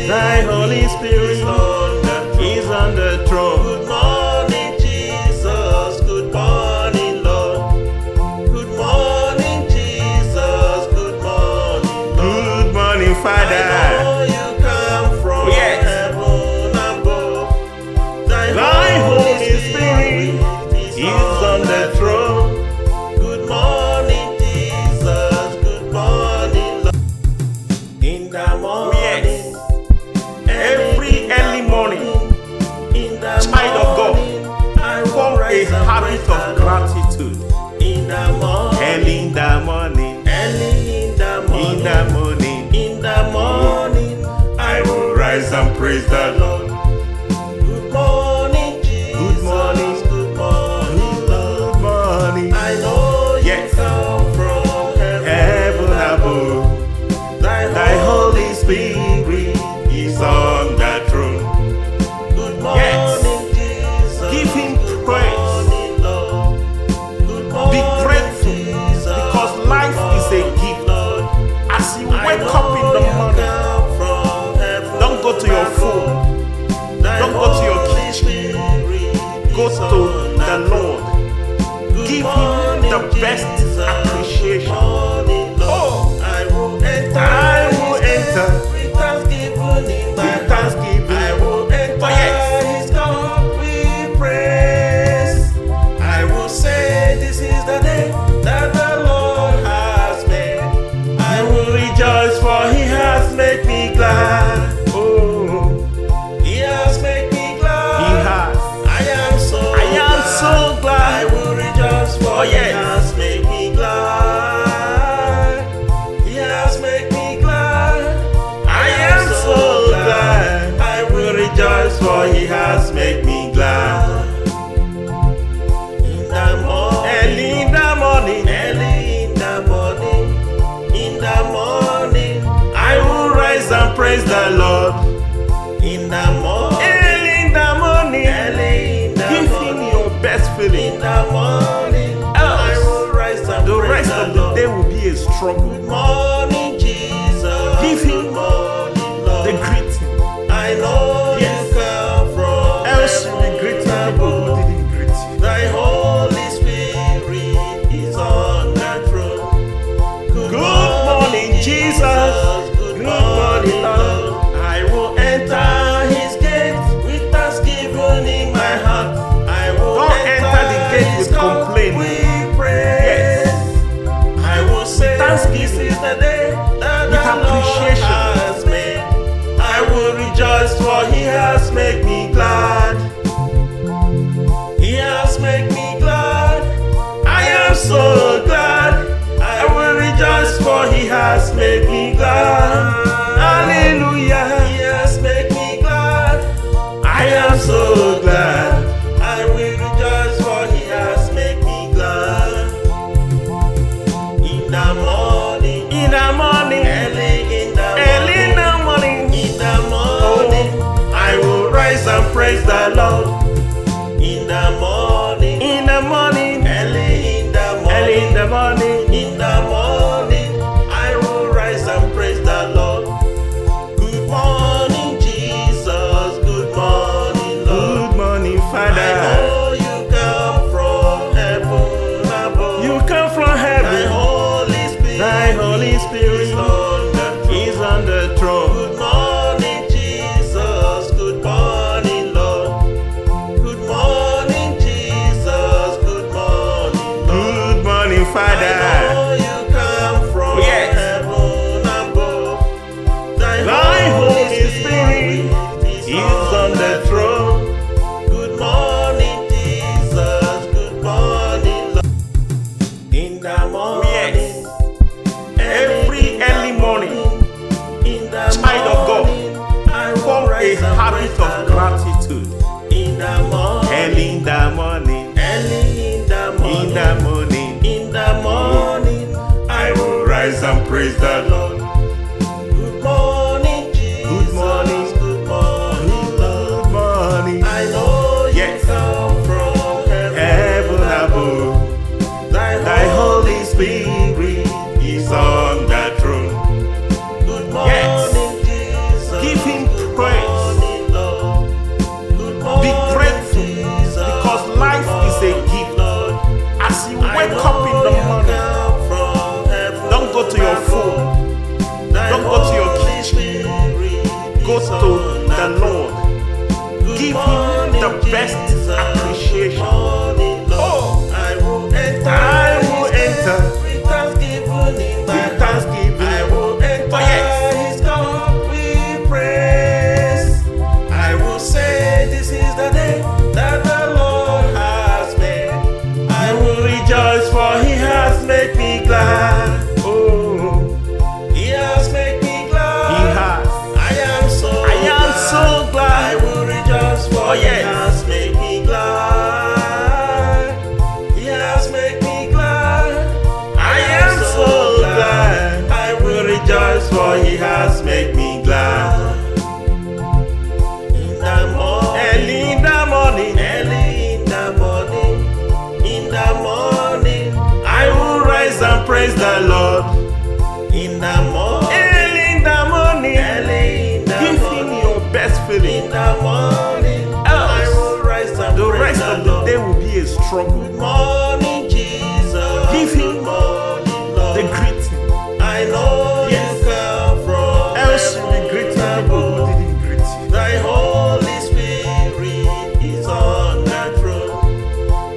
Speaker 1: Thy Holy Spirit
Speaker 2: is on the throne.
Speaker 1: Good morning, Jesus. Good morning, Lord.
Speaker 2: gratitude.
Speaker 1: In the morning,
Speaker 2: Early in the morning,
Speaker 1: early in the morning,
Speaker 2: in the morning,
Speaker 1: in the morning, I will rise and praise the Lord. Good morning, Jesus.
Speaker 2: Good morning.
Speaker 1: Good morning, Lord.
Speaker 2: good morning.
Speaker 1: I know you
Speaker 2: Yes.
Speaker 1: come from
Speaker 2: Heaven above, thy Holy Spirit is on the throne.
Speaker 1: Good morning, Jesus.
Speaker 2: Give him
Speaker 1: Good
Speaker 2: praise.
Speaker 1: morning, Lord. Good
Speaker 2: Be
Speaker 1: morning,
Speaker 2: grateful
Speaker 1: Jesus.
Speaker 2: because life is a gift.
Speaker 1: Lord.
Speaker 2: As you
Speaker 1: I
Speaker 2: wake
Speaker 1: know
Speaker 2: up in the
Speaker 1: you
Speaker 2: morning,
Speaker 1: come from heaven
Speaker 2: don't go to your
Speaker 1: above.
Speaker 2: phone,
Speaker 1: Thy
Speaker 2: don't go to your
Speaker 1: Holy
Speaker 2: kitchen,
Speaker 1: Spirit
Speaker 2: go
Speaker 1: is
Speaker 2: to
Speaker 1: on
Speaker 2: the Lord.
Speaker 1: Good
Speaker 2: Give him
Speaker 1: morning,
Speaker 2: the best
Speaker 1: Jesus.
Speaker 2: appreciation.
Speaker 1: Good morning, Lord.
Speaker 2: Oh,
Speaker 1: I will enter.
Speaker 2: I will enter
Speaker 1: with thanksgiving in my
Speaker 2: with
Speaker 1: heart.
Speaker 2: thanksgiving.
Speaker 1: I will enter
Speaker 2: Oh, yes.
Speaker 1: His court with praise. I will say, this is the day that the Lord has made. I will rejoice, for He has made me glad.
Speaker 2: Oh,
Speaker 1: He has made me glad.
Speaker 2: he has.
Speaker 1: I am so
Speaker 2: so glad.
Speaker 1: I will rejoice, for
Speaker 2: Oh, yes.
Speaker 1: He has made me glad. He has made me glad.
Speaker 2: I am so glad.
Speaker 1: I will rejoice, for He has made me glad. In the morning,
Speaker 2: Early in the morning,
Speaker 1: early in the morning, in the morning,
Speaker 2: I will rise and praise the Lord.
Speaker 1: in the morning,
Speaker 2: Early in the morning,
Speaker 1: early in the
Speaker 2: give
Speaker 1: morning.
Speaker 2: him your best feeling.
Speaker 1: In the morning, I will rise and
Speaker 2: The
Speaker 1: praise
Speaker 2: rest
Speaker 1: the
Speaker 2: of the
Speaker 1: Lord.
Speaker 2: day will be a struggle.
Speaker 1: Good morning, Jesus.
Speaker 2: Give him
Speaker 1: Good morning, Lord.
Speaker 2: The greeting.
Speaker 1: I know
Speaker 2: Yes.
Speaker 1: you come from
Speaker 2: Else you'll be greeting people who
Speaker 1: above.
Speaker 2: didn't greet you.
Speaker 1: Thy Holy Spirit is on the throne.
Speaker 2: Good morning, Jesus.
Speaker 1: Good morning, Lord. I will enter His gates with thanksgiving in my heart. I will
Speaker 2: Don't enter the gate
Speaker 1: His
Speaker 2: with
Speaker 1: court
Speaker 2: complaining.
Speaker 1: with praise. I will say,
Speaker 2: Thanksgiving.
Speaker 1: this is the day that
Speaker 2: With
Speaker 1: the Lord
Speaker 2: appreciation.
Speaker 1: has made. I will rejoice, for He has made me glad. He has made me glad. I am so glad. I will rejoice, for He has made me glad. Hallelujah. He has made me glad. I am so glad. I will rejoice, for He has made me glad. In the morning,
Speaker 2: In the morning,
Speaker 1: early in the
Speaker 2: early in
Speaker 1: morning,
Speaker 2: the morning,
Speaker 1: in the morning, I will rise and praise the Lord. In the morning,
Speaker 2: in the morning,
Speaker 1: early in the morning,
Speaker 2: early in the morning.
Speaker 1: in the morning, I will rise and praise the Lord. Good morning, Jesus. Good morning, Lord.
Speaker 2: Good morning,
Speaker 1: I
Speaker 2: Father.
Speaker 1: know you come from heaven above.
Speaker 2: You come from
Speaker 1: Thy
Speaker 2: heaven.
Speaker 1: Holy Spirit,
Speaker 2: Thy Holy Spirit
Speaker 1: is on the throne.
Speaker 2: is on the throne.
Speaker 1: Good morning, Jesus. Good morning, Lord. Good morning, Jesus. Good morning, Lord.
Speaker 2: Good morning,
Speaker 1: I
Speaker 2: Father.
Speaker 1: know you come from
Speaker 2: Yes.
Speaker 1: heaven above. Thy
Speaker 2: Thy
Speaker 1: Holy
Speaker 2: Holy
Speaker 1: Spirit
Speaker 2: is on the throne.
Speaker 1: Good morning, Jesus. Good morning, Lord. In the morning,
Speaker 2: Yes. Every early morning,
Speaker 1: in the
Speaker 2: child of God,
Speaker 1: morning, I will
Speaker 2: form a
Speaker 1: rise and
Speaker 2: habit
Speaker 1: praise the
Speaker 2: of
Speaker 1: Lord.
Speaker 2: gratitude.
Speaker 1: In the morning,
Speaker 2: Early in the morning,
Speaker 1: early in the morning,
Speaker 2: in the morning,
Speaker 1: in the morning, I will rise and praise the Lord. Good morning, Jesus.
Speaker 2: Good morning.
Speaker 1: Good morning, Lord.
Speaker 2: good morning.
Speaker 1: I know you
Speaker 2: Yes.
Speaker 1: come from
Speaker 2: Heaven above, thy Holy Spirit is on the throne.
Speaker 1: Good morning, Jesus.
Speaker 2: Give him
Speaker 1: Good
Speaker 2: praise.
Speaker 1: morning, Lord. Good
Speaker 2: Be
Speaker 1: morning,
Speaker 2: grateful
Speaker 1: Jesus.
Speaker 2: because life is a
Speaker 1: Good
Speaker 2: gift.
Speaker 1: Lord.
Speaker 2: As you
Speaker 1: I
Speaker 2: wake up in the
Speaker 1: know you
Speaker 2: morning,
Speaker 1: come from heaven
Speaker 2: don't go to your phone,
Speaker 1: above. Thy
Speaker 2: don't go to your
Speaker 1: Holy
Speaker 2: kitchen,
Speaker 1: Spirit
Speaker 2: go
Speaker 1: is
Speaker 2: to
Speaker 1: on
Speaker 2: the Lord.
Speaker 1: Good
Speaker 2: Give him
Speaker 1: morning,
Speaker 2: the best
Speaker 1: Jesus.
Speaker 2: appreciation.
Speaker 1: Good morning, Lord.
Speaker 2: Oh,
Speaker 1: I will enter
Speaker 2: I will
Speaker 1: His
Speaker 2: enter
Speaker 1: gates with thanksgiving in my
Speaker 2: with
Speaker 1: heart.
Speaker 2: thanksgiving.
Speaker 1: I will enter
Speaker 2: Oh, yes.
Speaker 1: His court with praise. I will say, this is the day that the Lord has made. I will rejoice.
Speaker 2: praise the Lord.
Speaker 1: In the morning,
Speaker 2: Early in the morning,
Speaker 1: early in the
Speaker 2: give
Speaker 1: morning,
Speaker 2: him your best feeling.
Speaker 1: in the morning, I will rise and
Speaker 2: The
Speaker 1: praise
Speaker 2: rest
Speaker 1: the
Speaker 2: of the
Speaker 1: Lord.
Speaker 2: day will be a struggle.
Speaker 1: Good morning, Jesus.
Speaker 2: Give him
Speaker 1: Good morning, Lord.
Speaker 2: The greeting.
Speaker 1: I know
Speaker 2: Yes.
Speaker 1: you come from
Speaker 2: Else you'll be greeting people who didn't greet you.
Speaker 1: Thy Holy Spirit is on the throne.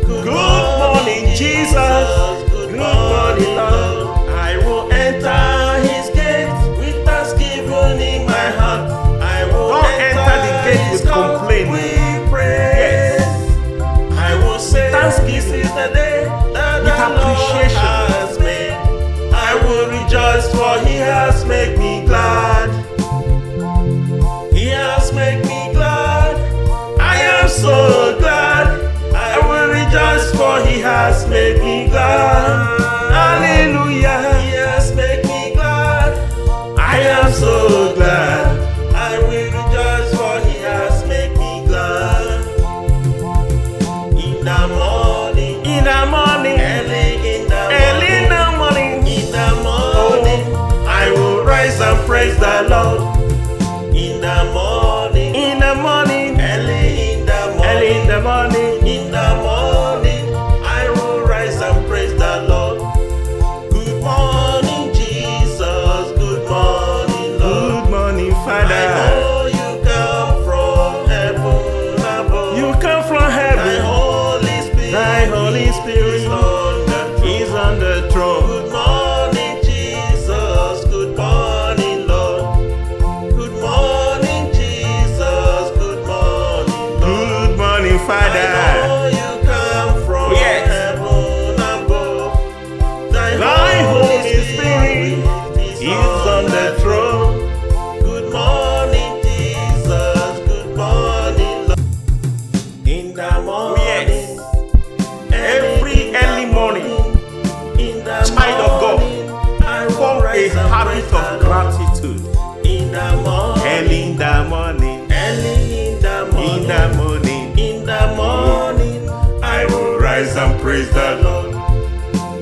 Speaker 2: Good morning, Jesus.
Speaker 1: Good morning, Lord.
Speaker 2: I will
Speaker 1: Enter his gates with thanksgiving in my heart. I will
Speaker 2: Don't enter the gate
Speaker 1: his
Speaker 2: with
Speaker 1: court
Speaker 2: complaining.
Speaker 1: with praise. I will say,
Speaker 2: thanksgiving.
Speaker 1: this is the day that
Speaker 2: With
Speaker 1: the Lord
Speaker 2: appreciation.
Speaker 1: has made. I will rejoice, for he has made me glad. He has made me glad. I am so glad. I will rejoice, for he has made me glad. Hallelujah. He has made me glad. I am so glad. I will rejoice, for he has made me glad. In the morning,
Speaker 2: in the morning,
Speaker 1: early in the
Speaker 2: early in
Speaker 1: morning,
Speaker 2: the morning,
Speaker 1: in the morning, I will rise and praise the Lord. In the morning,
Speaker 2: in the morning,
Speaker 1: early in the morning,
Speaker 2: early in the morning.
Speaker 1: in the morning, I will rise and praise the Lord. Good morning, Jesus. Good morning, Lord.
Speaker 2: Good morning,
Speaker 1: I
Speaker 2: Father.
Speaker 1: know you come from heaven above.
Speaker 2: You come from
Speaker 1: Thy
Speaker 2: heaven.
Speaker 1: Holy Spirit,
Speaker 2: Thy Holy Spirit
Speaker 1: is on the throne.
Speaker 2: is on the throne.
Speaker 1: Good morning, Jesus. Good morning, Lord. Good morning, Jesus. Good morning, Lord.
Speaker 2: Good morning,
Speaker 1: I
Speaker 2: Father.
Speaker 1: know you come from
Speaker 2: Yes.
Speaker 1: heaven above.
Speaker 2: Thy Holy Spirit is on the throne.
Speaker 1: Good morning, Jesus. Good morning, Lord. In the morning,
Speaker 2: Yes. Every early morning,
Speaker 1: in the
Speaker 2: child of God,
Speaker 1: morning, I will
Speaker 2: form a
Speaker 1: rise and
Speaker 2: habit
Speaker 1: praise the
Speaker 2: of
Speaker 1: Lord.
Speaker 2: gratitude.
Speaker 1: In the morning,
Speaker 2: Early in the morning,
Speaker 1: early in the morning,
Speaker 2: in the morning,
Speaker 1: in the morning, I will rise and praise the Lord.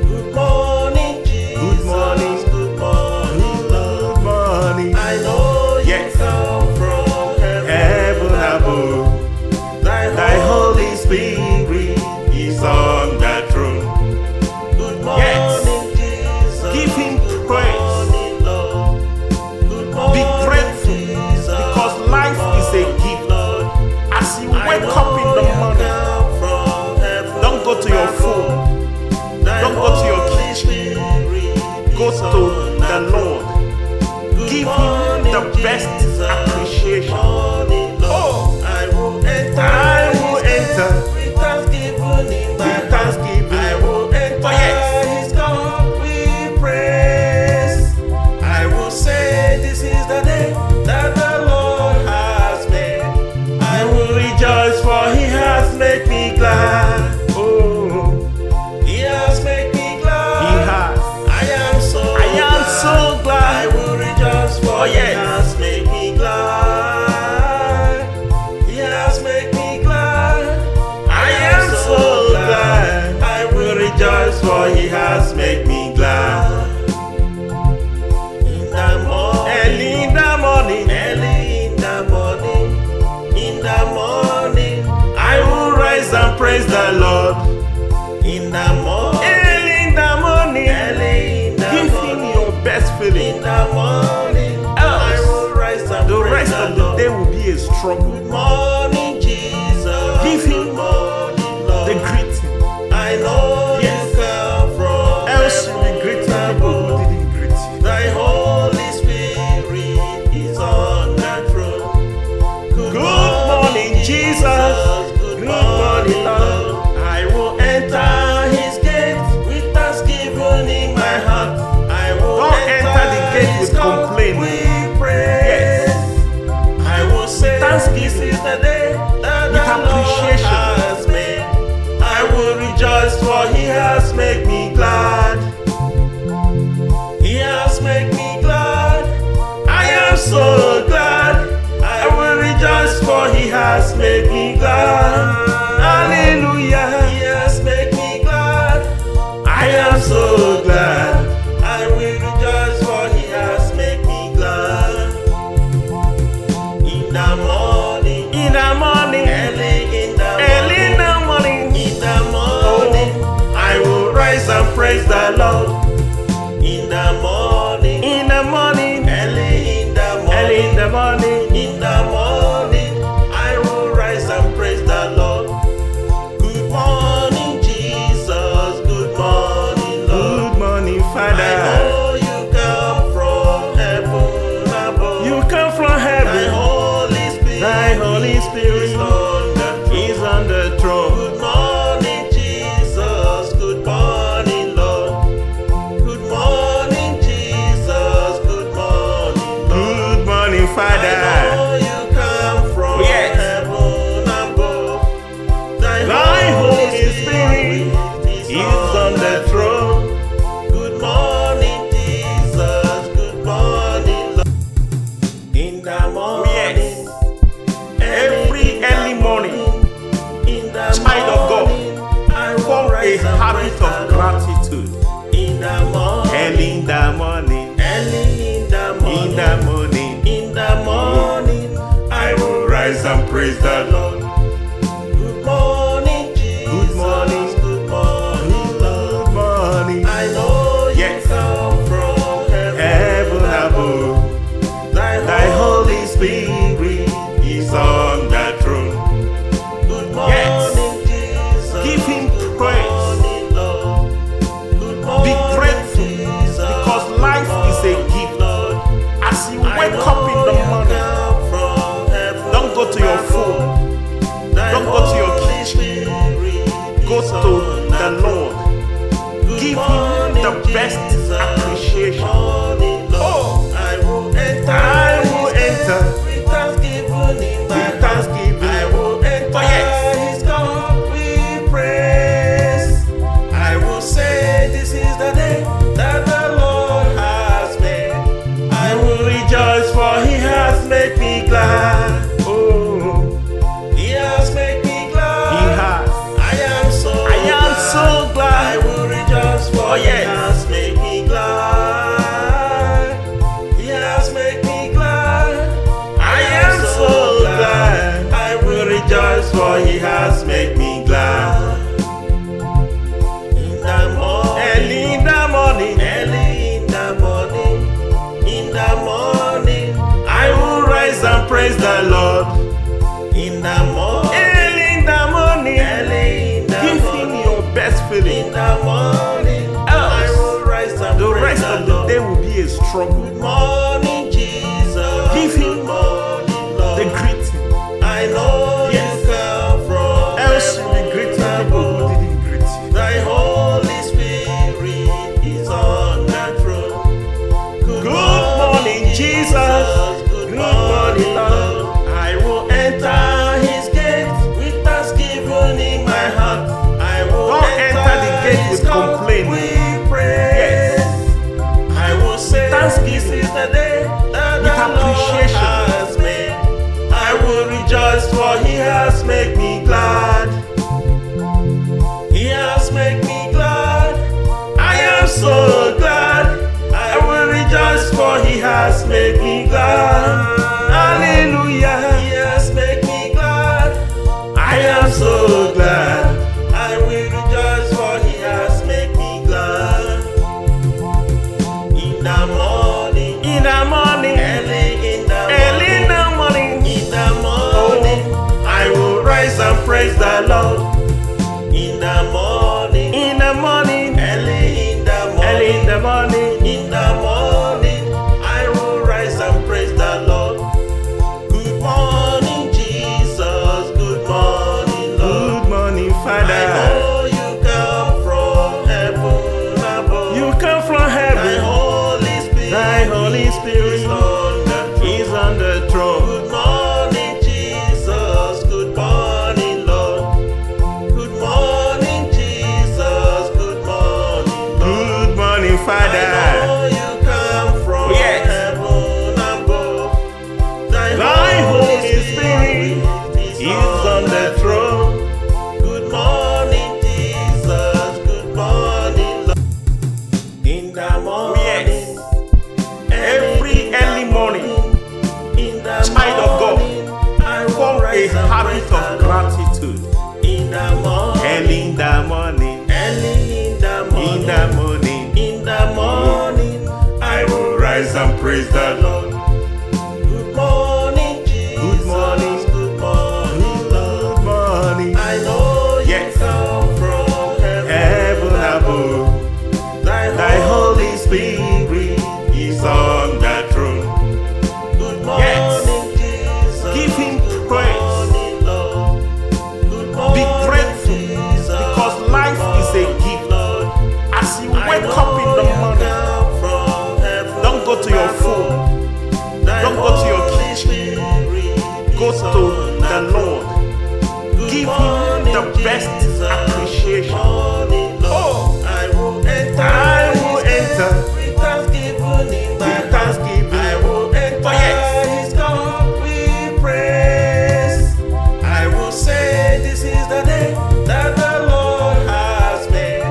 Speaker 1: Good morning, Jesus.
Speaker 2: Good morning.
Speaker 1: Good morning, Lord.
Speaker 2: good morning,
Speaker 1: I know
Speaker 2: Yes.
Speaker 1: you come from
Speaker 2: heaven above. Thy Holy Spirit is on the throne.
Speaker 1: Good morning,
Speaker 2: Yes.
Speaker 1: Jesus.
Speaker 2: Give him
Speaker 1: Good
Speaker 2: praise.
Speaker 1: morning, Lord. Good
Speaker 2: Be
Speaker 1: morning,
Speaker 2: grateful,
Speaker 1: Jesus.
Speaker 2: because life is a
Speaker 1: Good
Speaker 2: gift.
Speaker 1: Lord.
Speaker 2: As you
Speaker 1: I
Speaker 2: wake
Speaker 1: know
Speaker 2: up in the
Speaker 1: you
Speaker 2: morning,
Speaker 1: come from heaven
Speaker 2: don't go to your
Speaker 1: above.
Speaker 2: phone,
Speaker 1: Thy
Speaker 2: don't go to your
Speaker 1: Holy
Speaker 2: kitchen.
Speaker 1: Spirit
Speaker 2: Go
Speaker 1: is
Speaker 2: to
Speaker 1: on
Speaker 2: the Lord.
Speaker 1: Good
Speaker 2: Give him
Speaker 1: morning,
Speaker 2: the best
Speaker 1: Jesus.
Speaker 2: appreciation.
Speaker 1: Good morning, Lord.
Speaker 2: Oh,
Speaker 1: I will enter.
Speaker 2: I will enter
Speaker 1: with thanksgiving in my
Speaker 2: with
Speaker 1: heart.
Speaker 2: thanksgiving.
Speaker 1: I will enter
Speaker 2: Oh, yes.
Speaker 1: his court with praise. I will say, this is the day that the Lord has made. I will rejoice, for he has made me glad.
Speaker 2: Oh,
Speaker 1: He has made me glad.
Speaker 2: he has.
Speaker 1: I am so
Speaker 2: so glad.
Speaker 1: I will rejoice, for
Speaker 2: Oh,
Speaker 1: he
Speaker 2: yes.
Speaker 1: has made me glad. He has made me glad.
Speaker 2: I am so glad.
Speaker 1: I will rejoice, for he has made me glad. In the morning,
Speaker 2: Early in the morning,
Speaker 1: early in the morning, in the morning,
Speaker 2: I will rise and praise the Lord.
Speaker 1: in the morning,
Speaker 2: Early in the morning,
Speaker 1: early in the
Speaker 2: give
Speaker 1: morning.
Speaker 2: him your best feeling.
Speaker 1: In the morning, I will rise and
Speaker 2: The
Speaker 1: praise
Speaker 2: rest
Speaker 1: the
Speaker 2: of the
Speaker 1: Lord.
Speaker 2: day will be a struggle.
Speaker 1: Good morning, Jesus.
Speaker 2: Give him
Speaker 1: Good morning, Lord.
Speaker 2: The greeting.
Speaker 1: I know
Speaker 2: Yes.
Speaker 1: you come from
Speaker 2: Else you'll be greeting people who
Speaker 1: above.
Speaker 2: didn't greet you.
Speaker 1: Thy Holy Spirit is on the throne.
Speaker 2: Good morning, Jesus.
Speaker 1: Good morning, Lord.
Speaker 2: I will
Speaker 1: Enter his gates with thanksgiving in my heart. I will
Speaker 2: Don't enter the gate
Speaker 1: his
Speaker 2: with
Speaker 1: court
Speaker 2: complaining.
Speaker 1: with praise.
Speaker 2: Yes.
Speaker 1: I will say,
Speaker 2: thanksgiving.
Speaker 1: this is the day that
Speaker 2: With
Speaker 1: the Lord
Speaker 2: appreciation.
Speaker 1: has made. I will rejoice, for he has made me glad. He has made me glad. I am so glad. I will rejoice, for he has made me glad. Hallelujah. He has made me glad. I am so glad. and
Speaker 2: habit
Speaker 1: praise
Speaker 2: of
Speaker 1: the Lord.
Speaker 2: gratitude.
Speaker 1: In the morning,
Speaker 2: Early in the morning,
Speaker 1: early in the morning,
Speaker 2: in the morning,
Speaker 1: in the morning, I will rise and praise the Lord. Good morning, Jesus.
Speaker 2: Good morning.
Speaker 1: Good morning, Lord.
Speaker 2: good morning.
Speaker 1: I know you
Speaker 2: Yes.
Speaker 1: come from
Speaker 2: Heaven
Speaker 1: heaven above.
Speaker 2: above,
Speaker 1: Thy
Speaker 2: thy
Speaker 1: Holy
Speaker 2: Holy
Speaker 1: Spirit
Speaker 2: Spirit
Speaker 1: is on the throne. Good morning,
Speaker 2: Yes.
Speaker 1: Jesus.
Speaker 2: Give him
Speaker 1: Good
Speaker 2: praise.
Speaker 1: morning, Lord. Good
Speaker 2: Be
Speaker 1: morning,
Speaker 2: grateful,
Speaker 1: Jesus.
Speaker 2: because
Speaker 1: Good
Speaker 2: life is a
Speaker 1: morning,
Speaker 2: gift.
Speaker 1: Lord.
Speaker 2: As you
Speaker 1: I
Speaker 2: wake up in
Speaker 1: know
Speaker 2: the
Speaker 1: you
Speaker 2: morning,
Speaker 1: come from heaven
Speaker 2: don't go to your
Speaker 1: above.
Speaker 2: phone,
Speaker 1: Thy
Speaker 2: don't go to your
Speaker 1: Holy
Speaker 2: kitchen,
Speaker 1: Spirit
Speaker 2: go
Speaker 1: is
Speaker 2: to
Speaker 1: on
Speaker 2: the
Speaker 1: throne.
Speaker 2: Lord.
Speaker 1: Good
Speaker 2: Give him
Speaker 1: morning,
Speaker 2: the best
Speaker 1: Jesus.
Speaker 2: appreciation.
Speaker 1: Good morning, Lord.
Speaker 2: Oh,
Speaker 1: I will enter
Speaker 2: I will
Speaker 1: his gates
Speaker 2: enter
Speaker 1: with thanksgiving in my
Speaker 2: with
Speaker 1: heart.
Speaker 2: thanksgiving.
Speaker 1: I will enter
Speaker 2: Oh, yes.
Speaker 1: his court with praise. I will say this is the day that the Lord has made. I will rejoice for he has made me glad.
Speaker 2: Oh,
Speaker 1: He has made me glad.
Speaker 2: he has.
Speaker 1: I am so
Speaker 2: I am
Speaker 1: glad.
Speaker 2: so glad.
Speaker 1: I will rejoice for
Speaker 2: Oh,
Speaker 1: he
Speaker 2: yes.
Speaker 1: has made me glad. He has made me glad.
Speaker 2: I am so glad.
Speaker 1: I will rejoice for he has made me glad. In the morning,
Speaker 2: Early in the morning,
Speaker 1: early in the morning, in the morning,
Speaker 2: I will rise and praise the Lord.
Speaker 1: in the morning,
Speaker 2: Early in the morning,
Speaker 1: early in the
Speaker 2: give
Speaker 1: morning.
Speaker 2: him your best
Speaker 1: In
Speaker 2: feeling.
Speaker 1: the morning, I will rise and
Speaker 2: The
Speaker 1: praise
Speaker 2: rest
Speaker 1: the
Speaker 2: of the
Speaker 1: Lord.
Speaker 2: day will be a struggle.
Speaker 1: Good morning, Jesus.
Speaker 2: Give him
Speaker 1: Good morning, Lord.
Speaker 2: the greeting.
Speaker 1: I know
Speaker 2: Yes.
Speaker 1: you come from
Speaker 2: Else you'll be greeting
Speaker 1: heaven
Speaker 2: people who
Speaker 1: above.
Speaker 2: didn't greet you.
Speaker 1: Thy Holy Spirit is on the throne.
Speaker 2: Good morning, Jesus.
Speaker 1: Good morning, Lord. I will enter his gates with thanksgiving in my heart. I will
Speaker 2: Don't enter the gate
Speaker 1: his
Speaker 2: with
Speaker 1: court
Speaker 2: complaining.
Speaker 1: with praise.
Speaker 2: Yes.
Speaker 1: I will say
Speaker 2: thanksgiving.
Speaker 1: this is the day that
Speaker 2: With
Speaker 1: the Lord
Speaker 2: appreciation.
Speaker 1: has made. I will rejoice for he has made me glad. He has made me glad. I am so glad. I will rejoice for he has made me glad. Hallelujah. He has made me glad. I am so glad. I will rejoice for he has made me glad. In the morning,
Speaker 2: In the morning,
Speaker 1: early in the
Speaker 2: early in
Speaker 1: morning,
Speaker 2: the morning,
Speaker 1: in the morning, I will rise and praise the Lord. In the morning,
Speaker 2: in the morning,
Speaker 1: early in the morning,
Speaker 2: early in the morning.
Speaker 1: in the morning, I will rise and praise the Lord. Good morning, Jesus. Good morning, Lord.
Speaker 2: Good morning,
Speaker 1: I
Speaker 2: Father.
Speaker 1: know you come from heaven above.
Speaker 2: You come from
Speaker 1: Thy
Speaker 2: heaven.
Speaker 1: Holy Spirit,
Speaker 2: Thy Holy Spirit
Speaker 1: is on the throne.
Speaker 2: is on the throne.
Speaker 1: Good morning, Jesus. Good morning, Lord. Good morning, Jesus. Good morning, Lord.
Speaker 2: Good morning,
Speaker 1: I
Speaker 2: Father.
Speaker 1: know you come from
Speaker 2: Yes.
Speaker 1: heaven above. Thy
Speaker 2: Thy
Speaker 1: Holy
Speaker 2: Holy
Speaker 1: Spirit
Speaker 2: Spirit is on the throne.
Speaker 1: Good morning, Jesus. Good morning, Lord. In the morning,
Speaker 2: Yes. Every early morning,
Speaker 1: in the
Speaker 2: child of God,
Speaker 1: morning, I will
Speaker 2: form a
Speaker 1: rise and
Speaker 2: habit
Speaker 1: praise the
Speaker 2: of
Speaker 1: Lord.
Speaker 2: gratitude.
Speaker 1: In the morning,
Speaker 2: Early in the morning,
Speaker 1: early in the morning,
Speaker 2: in the morning,
Speaker 1: in the morning, I will rise and praise the Lord. Good morning, Jesus.
Speaker 2: Good morning.
Speaker 1: Good morning, Lord.
Speaker 2: good morning,
Speaker 1: I know you
Speaker 2: Yes.
Speaker 1: come from
Speaker 2: heaven above. Thy Holy Spirit is on the throne.
Speaker 1: Good
Speaker 2: Yes.
Speaker 1: morning, Jesus.
Speaker 2: Give him
Speaker 1: Good
Speaker 2: praise.
Speaker 1: morning, Lord. Good
Speaker 2: Be
Speaker 1: morning,
Speaker 2: grateful,
Speaker 1: Jesus.
Speaker 2: because life is a gift.
Speaker 1: Lord.
Speaker 2: As you
Speaker 1: I
Speaker 2: wake up in
Speaker 1: know
Speaker 2: the
Speaker 1: you
Speaker 2: morning,
Speaker 1: come from heaven
Speaker 2: don't go to your
Speaker 1: above.
Speaker 2: phone,
Speaker 1: Thy
Speaker 2: don't go to your
Speaker 1: Holy
Speaker 2: kitchen,
Speaker 1: Spirit
Speaker 2: go
Speaker 1: is
Speaker 2: to
Speaker 1: on
Speaker 2: the
Speaker 1: throne.
Speaker 2: Lord.
Speaker 1: Good
Speaker 2: Give him
Speaker 1: morning,
Speaker 2: the best
Speaker 1: Jesus.
Speaker 2: appreciation.
Speaker 1: Good morning, Lord.
Speaker 2: Oh,
Speaker 1: I will enter
Speaker 2: I will
Speaker 1: his gates
Speaker 2: enter
Speaker 1: with thanksgiving in my
Speaker 2: with
Speaker 1: heart.
Speaker 2: thanksgiving.
Speaker 1: I will enter
Speaker 2: Oh, yes.
Speaker 1: his court with praise. I will say this is the day that the Lord has made.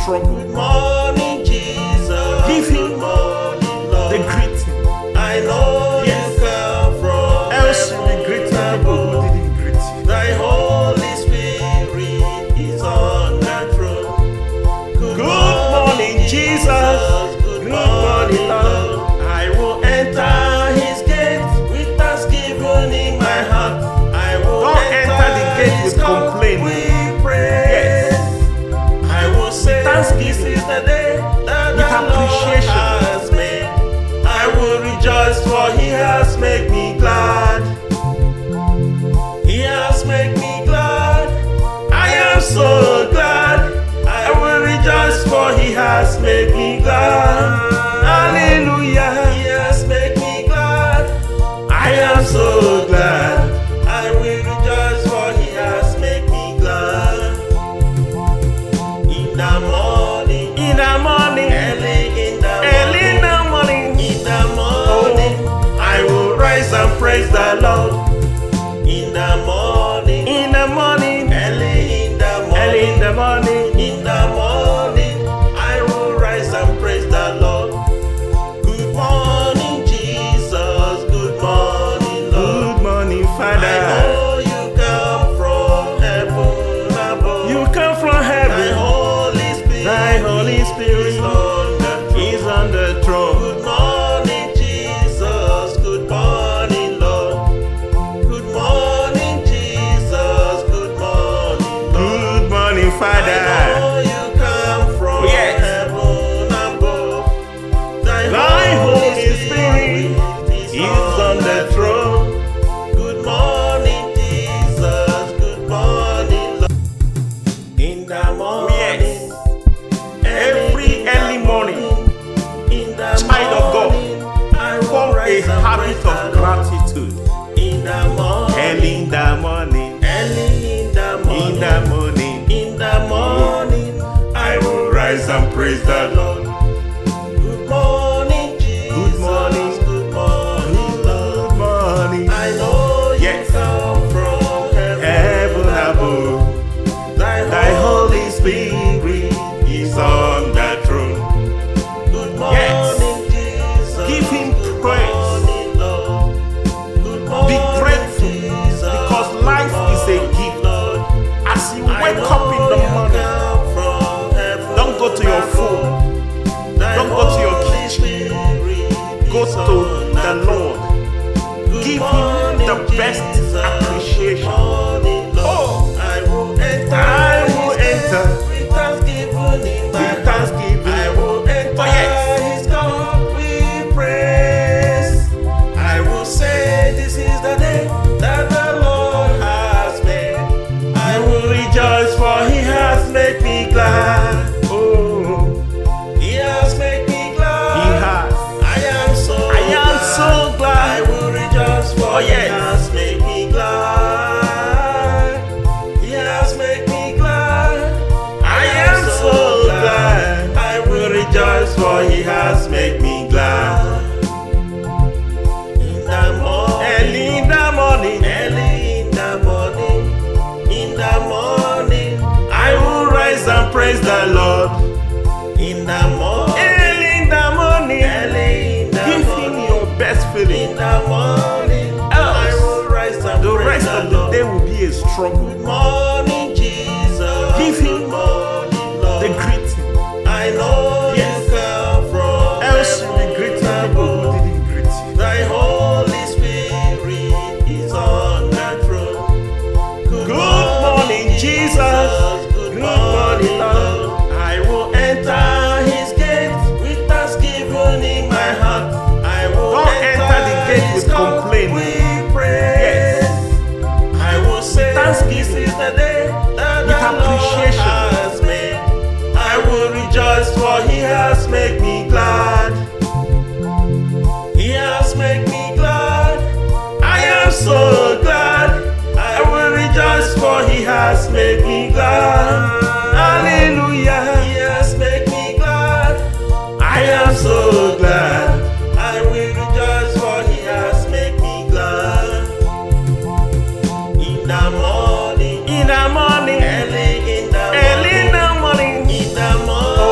Speaker 2: struggle.
Speaker 1: Good morning, Jesus.
Speaker 2: Give him
Speaker 1: Good morning, Lord.
Speaker 2: the greeting.
Speaker 1: I know
Speaker 2: Yes.
Speaker 1: you come from
Speaker 2: Else you'll be greeting people who didn't greet you.
Speaker 1: Thy Holy Spirit is on the throne.
Speaker 2: Good morning, Jesus.
Speaker 1: Good morning, Lord. I will enter his gates with thanksgiving in my heart. I will
Speaker 2: Don't enter the gate
Speaker 1: his
Speaker 2: with
Speaker 1: court
Speaker 2: complaining.
Speaker 1: with praise. I will say,
Speaker 2: thanksgiving.
Speaker 1: this is the day that
Speaker 2: With
Speaker 1: the Lord
Speaker 2: appreciation.
Speaker 1: has made. I will rejoice, for he has made me glad. He has made me glad. I am so glad. I will rejoice, for he has made me glad. Hallelujah. He has made me glad. I am so glad. I will rejoice, for he has made me glad. In the morning, early in the morning, I will rise and praise the Lord. In the morning, early in the morning, I will rise and praise the Lord. Good morning, Jesus. Good morning, Lord.
Speaker 2: Good morning,
Speaker 1: I
Speaker 2: Father.
Speaker 1: know you come from heaven above.
Speaker 2: You come from
Speaker 1: Thy
Speaker 2: heaven.
Speaker 1: Holy Spirit,
Speaker 2: Thy Holy Spirit
Speaker 1: is on the throne.
Speaker 2: is on the throne.
Speaker 1: Good morning, Jesus. Good morning, Lord. Good morning, Jesus. Good morning, Lord.
Speaker 2: Good morning,
Speaker 1: I
Speaker 2: Father.
Speaker 1: know you come from
Speaker 2: Yes.
Speaker 1: heaven above.
Speaker 2: Thy Holy Spirit is on the throne.
Speaker 1: Good morning, Jesus. Good morning, Lord. In the morning,
Speaker 2: Yes. Every early morning,
Speaker 1: in the
Speaker 2: child of God,
Speaker 1: morning, I will
Speaker 2: form a
Speaker 1: rise and
Speaker 2: habit
Speaker 1: praise the
Speaker 2: of
Speaker 1: Lord.
Speaker 2: gratitude.
Speaker 1: In the morning,
Speaker 2: Early in the morning,
Speaker 1: early in the morning,
Speaker 2: in the morning,
Speaker 1: in the morning, I will rise and praise the Lord. Good morning, Jesus.
Speaker 2: Good morning.
Speaker 1: Good morning, Lord.
Speaker 2: good morning,
Speaker 1: I know you
Speaker 2: Yes.
Speaker 1: come from
Speaker 2: heaven above. Thy Holy Spirit is on the throne.
Speaker 1: Good
Speaker 2: Yes.
Speaker 1: morning, Jesus.
Speaker 2: Give him
Speaker 1: Good
Speaker 2: praise.
Speaker 1: morning, Lord. Good
Speaker 2: Be
Speaker 1: morning,
Speaker 2: grateful,
Speaker 1: Jesus.
Speaker 2: because life is a gift.
Speaker 1: Lord.
Speaker 2: As you
Speaker 1: I
Speaker 2: wake up in
Speaker 1: know
Speaker 2: the
Speaker 1: you
Speaker 2: morning,
Speaker 1: come from heaven
Speaker 2: don't go to your
Speaker 1: above.
Speaker 2: phone,
Speaker 1: Thy
Speaker 2: don't go to your
Speaker 1: Holy
Speaker 2: kitchen.
Speaker 1: Spirit
Speaker 2: Go
Speaker 1: is
Speaker 2: to
Speaker 1: on
Speaker 2: the
Speaker 1: throne.
Speaker 2: Lord.
Speaker 1: Good
Speaker 2: Give him
Speaker 1: morning,
Speaker 2: the best
Speaker 1: Jesus.
Speaker 2: appreciation.
Speaker 1: Good morning, Lord.
Speaker 2: Oh,
Speaker 1: I will enter
Speaker 2: I will
Speaker 1: his gates
Speaker 2: enter
Speaker 1: with thanksgiving in my
Speaker 2: with
Speaker 1: heart.
Speaker 2: thanksgiving.
Speaker 1: I will enter
Speaker 2: Oh, yes.
Speaker 1: his court with praise. I will say, this is the day that the Lord has made. I will rejoice, for he has made me glad.
Speaker 2: Oh,
Speaker 1: He has made me glad.
Speaker 2: he has.
Speaker 1: I am so
Speaker 2: so glad.
Speaker 1: I will rejoice, for
Speaker 2: Oh,
Speaker 1: he
Speaker 2: yes.
Speaker 1: has made me glad. He has made me glad.
Speaker 2: I am so glad.
Speaker 1: I will rejoice, for he has made me glad. In the morning,
Speaker 2: Early in the morning,
Speaker 1: early in the morning,
Speaker 2: I will rise and praise the Lord.
Speaker 1: in the morning,
Speaker 2: Early in the morning,
Speaker 1: early in the
Speaker 2: give him
Speaker 1: morning.
Speaker 2: your best feeling.
Speaker 1: In the morning, I will rise and
Speaker 2: The
Speaker 1: praise
Speaker 2: rest
Speaker 1: the
Speaker 2: of the
Speaker 1: Lord.
Speaker 2: day will be a struggle.
Speaker 1: Good morning, Jesus.
Speaker 2: Give him
Speaker 1: Good morning, Lord.
Speaker 2: the greeting.
Speaker 1: I know
Speaker 2: Yes.
Speaker 1: you come from
Speaker 2: Else you'll be greeting
Speaker 1: heaven
Speaker 2: people who
Speaker 1: above.
Speaker 2: didn't greet you.
Speaker 1: Thy Holy Spirit is on the throne.
Speaker 2: Good morning, Jesus.
Speaker 1: Good morning, Lord. I will enter his gates with thanksgiving in my heart. I will
Speaker 2: Don't enter the gate
Speaker 1: his
Speaker 2: with
Speaker 1: court
Speaker 2: complaining.
Speaker 1: with praise.
Speaker 2: Yes.
Speaker 1: I will say,
Speaker 2: thanksgiving.
Speaker 1: this is the day that
Speaker 2: With
Speaker 1: the Lord
Speaker 2: appreciation.
Speaker 1: has made. I will rejoice, for he has made me glad. He has made me glad. I am so glad. I will rejoice, for he has made me glad. Hallelujah. He has made me glad. I am so glad. I will rejoice, for he has made me glad. In the morning,
Speaker 2: In the morning,
Speaker 1: early in the
Speaker 2: early in
Speaker 1: morning,
Speaker 2: the morning,
Speaker 1: in the morning,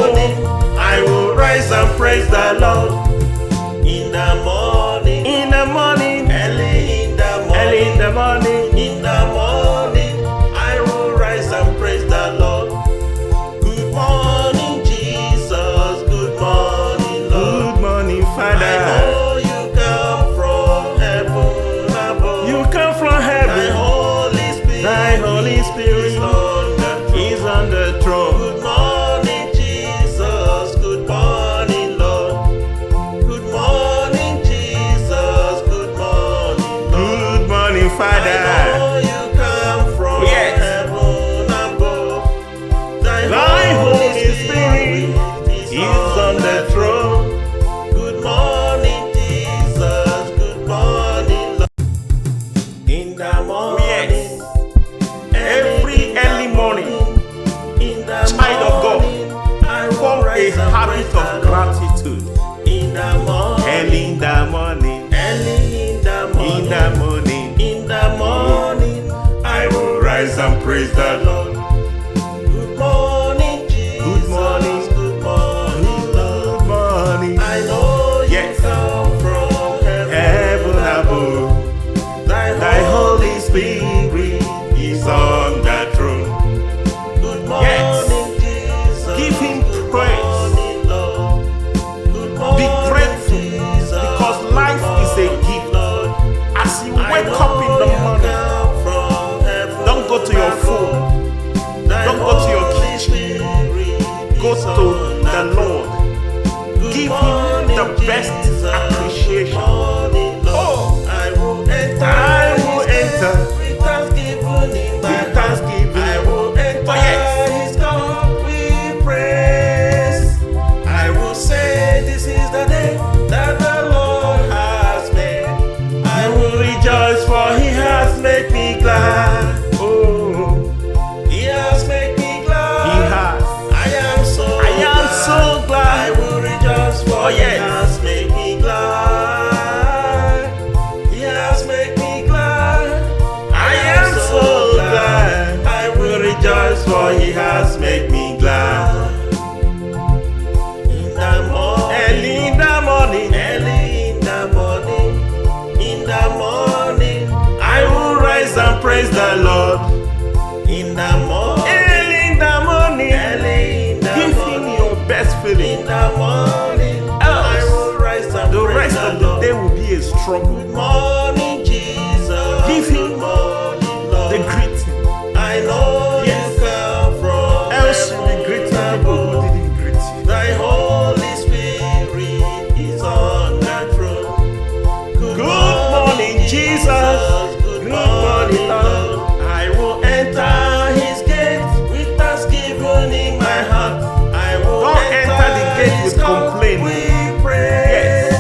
Speaker 2: go to the Lord. Give him the best appreciation. Oh,
Speaker 1: I will enter. With thanksgiving. I will enter his court with praise. I will say, this is the day that the Lord has made. I will rejoice, for he has made me glad.
Speaker 2: oh,
Speaker 1: He has made me glad.
Speaker 2: he has.
Speaker 1: I am so
Speaker 2: glad.
Speaker 1: I will rejoice, for he has made me glad. He has made me glad. I am so glad. I will rejoice, for he has made me glad. In the morning,
Speaker 2: Early in the morning,
Speaker 1: early in the morning, in the morning, I will rise and praise the Lord. In the morning,
Speaker 2: early in the morning,
Speaker 1: early in the
Speaker 2: give
Speaker 1: morning,
Speaker 2: him your best feeling.
Speaker 1: in the morning, I will rise and
Speaker 2: The
Speaker 1: praise
Speaker 2: rest of the day will be a struggle.
Speaker 1: Good morning, Jesus.
Speaker 2: Give him
Speaker 1: Good morning, Lord.
Speaker 2: the greeting.
Speaker 1: I know
Speaker 2: Yes.
Speaker 1: you come from
Speaker 2: Else you'll be greeting people who didn't greet you.
Speaker 1: Thy Holy Spirit is on the throne. Good
Speaker 2: morning, Jesus.
Speaker 1: Good
Speaker 2: Good
Speaker 1: morning,
Speaker 2: morning, Lord.
Speaker 1: Lord. I will enter his gates with thanksgiving in my heart. I will
Speaker 2: Don't enter the gate
Speaker 1: his
Speaker 2: with
Speaker 1: court
Speaker 2: complaining.
Speaker 1: with praise.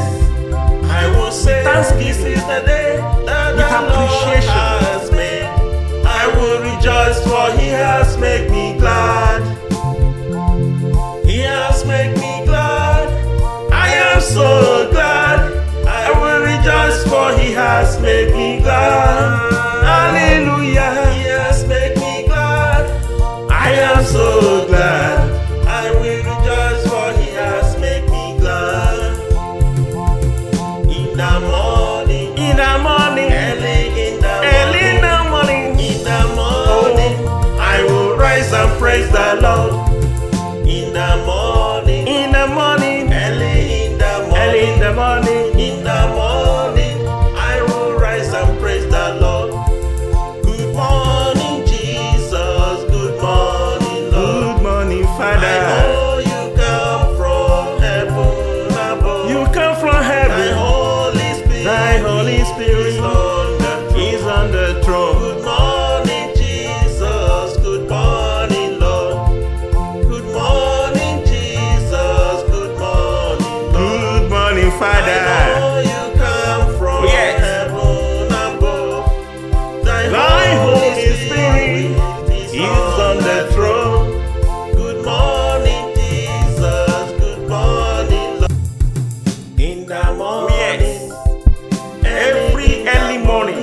Speaker 1: I will say,
Speaker 2: Thanksgiving.
Speaker 1: this is the day that
Speaker 2: With
Speaker 1: the Lord
Speaker 2: appreciation.
Speaker 1: has made. I will rejoice, for he has made me glad. He has made me glad. I am so glad. I will rejoice, for he has made me glad. Hallelujah. He has made me glad. I am so glad. I will rejoice, for he has made me glad. In the morning,
Speaker 2: In the morning,
Speaker 1: early in the
Speaker 2: early in
Speaker 1: morning,
Speaker 2: the morning,
Speaker 1: in the morning, I will rise and praise the Lord. In the morning,
Speaker 2: in the morning,
Speaker 1: early in the morning,
Speaker 2: early in the morning,
Speaker 1: in the morning, I will rise and praise the Lord. Good morning, Jesus. Good morning, Lord.
Speaker 2: good morning,
Speaker 1: I
Speaker 2: Father.
Speaker 1: know you come from heaven above.
Speaker 2: You come from
Speaker 1: Thy
Speaker 2: heaven,
Speaker 1: Holy Spirit,
Speaker 2: thy Holy Spirit
Speaker 1: is on the
Speaker 2: is on the throne.
Speaker 1: Good morning, Jesus. Good morning, Lord. Good morning, Jesus. Good morning, Lord.
Speaker 2: Good morning,
Speaker 1: I
Speaker 2: Father.
Speaker 1: know you come from
Speaker 2: Yes.
Speaker 1: heaven above.
Speaker 2: Thy Holy Spirit is on the throne.
Speaker 1: Good morning, Jesus. Good morning, Lord. In the morning,
Speaker 2: Yes. Every early morning,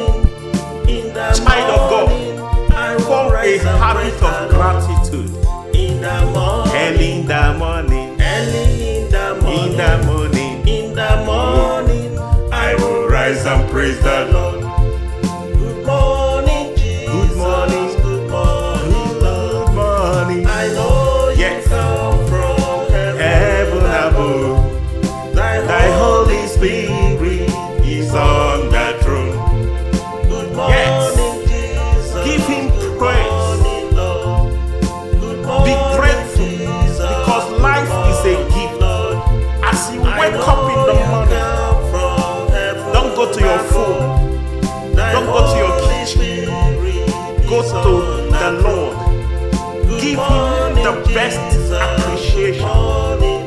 Speaker 1: in the
Speaker 2: child of God,
Speaker 1: morning, I will
Speaker 2: form a
Speaker 1: rise and
Speaker 2: habit
Speaker 1: praise the
Speaker 2: of
Speaker 1: Lord.
Speaker 2: gratitude.
Speaker 1: In the morning,
Speaker 2: Early in the morning,
Speaker 1: early in the morning,
Speaker 2: in the morning,
Speaker 1: in the morning, I will rise and praise the Lord. Good morning, Jesus.
Speaker 2: Good morning.
Speaker 1: Good morning, Lord.
Speaker 2: good morning,
Speaker 1: I know you
Speaker 2: Yes.
Speaker 1: come from
Speaker 2: heaven above. Thy Holy Spirit is on the throne.
Speaker 1: Good
Speaker 2: Yes.
Speaker 1: morning, Jesus.
Speaker 2: Give him
Speaker 1: Good
Speaker 2: praise.
Speaker 1: morning, Lord. Good morning,
Speaker 2: Be grateful
Speaker 1: Jesus.
Speaker 2: because life is a gift.
Speaker 1: Lord.
Speaker 2: As you wake up in the morning, don't go to your phone, don't go to your kitchen, go to the Lord. Give him the best appreciation.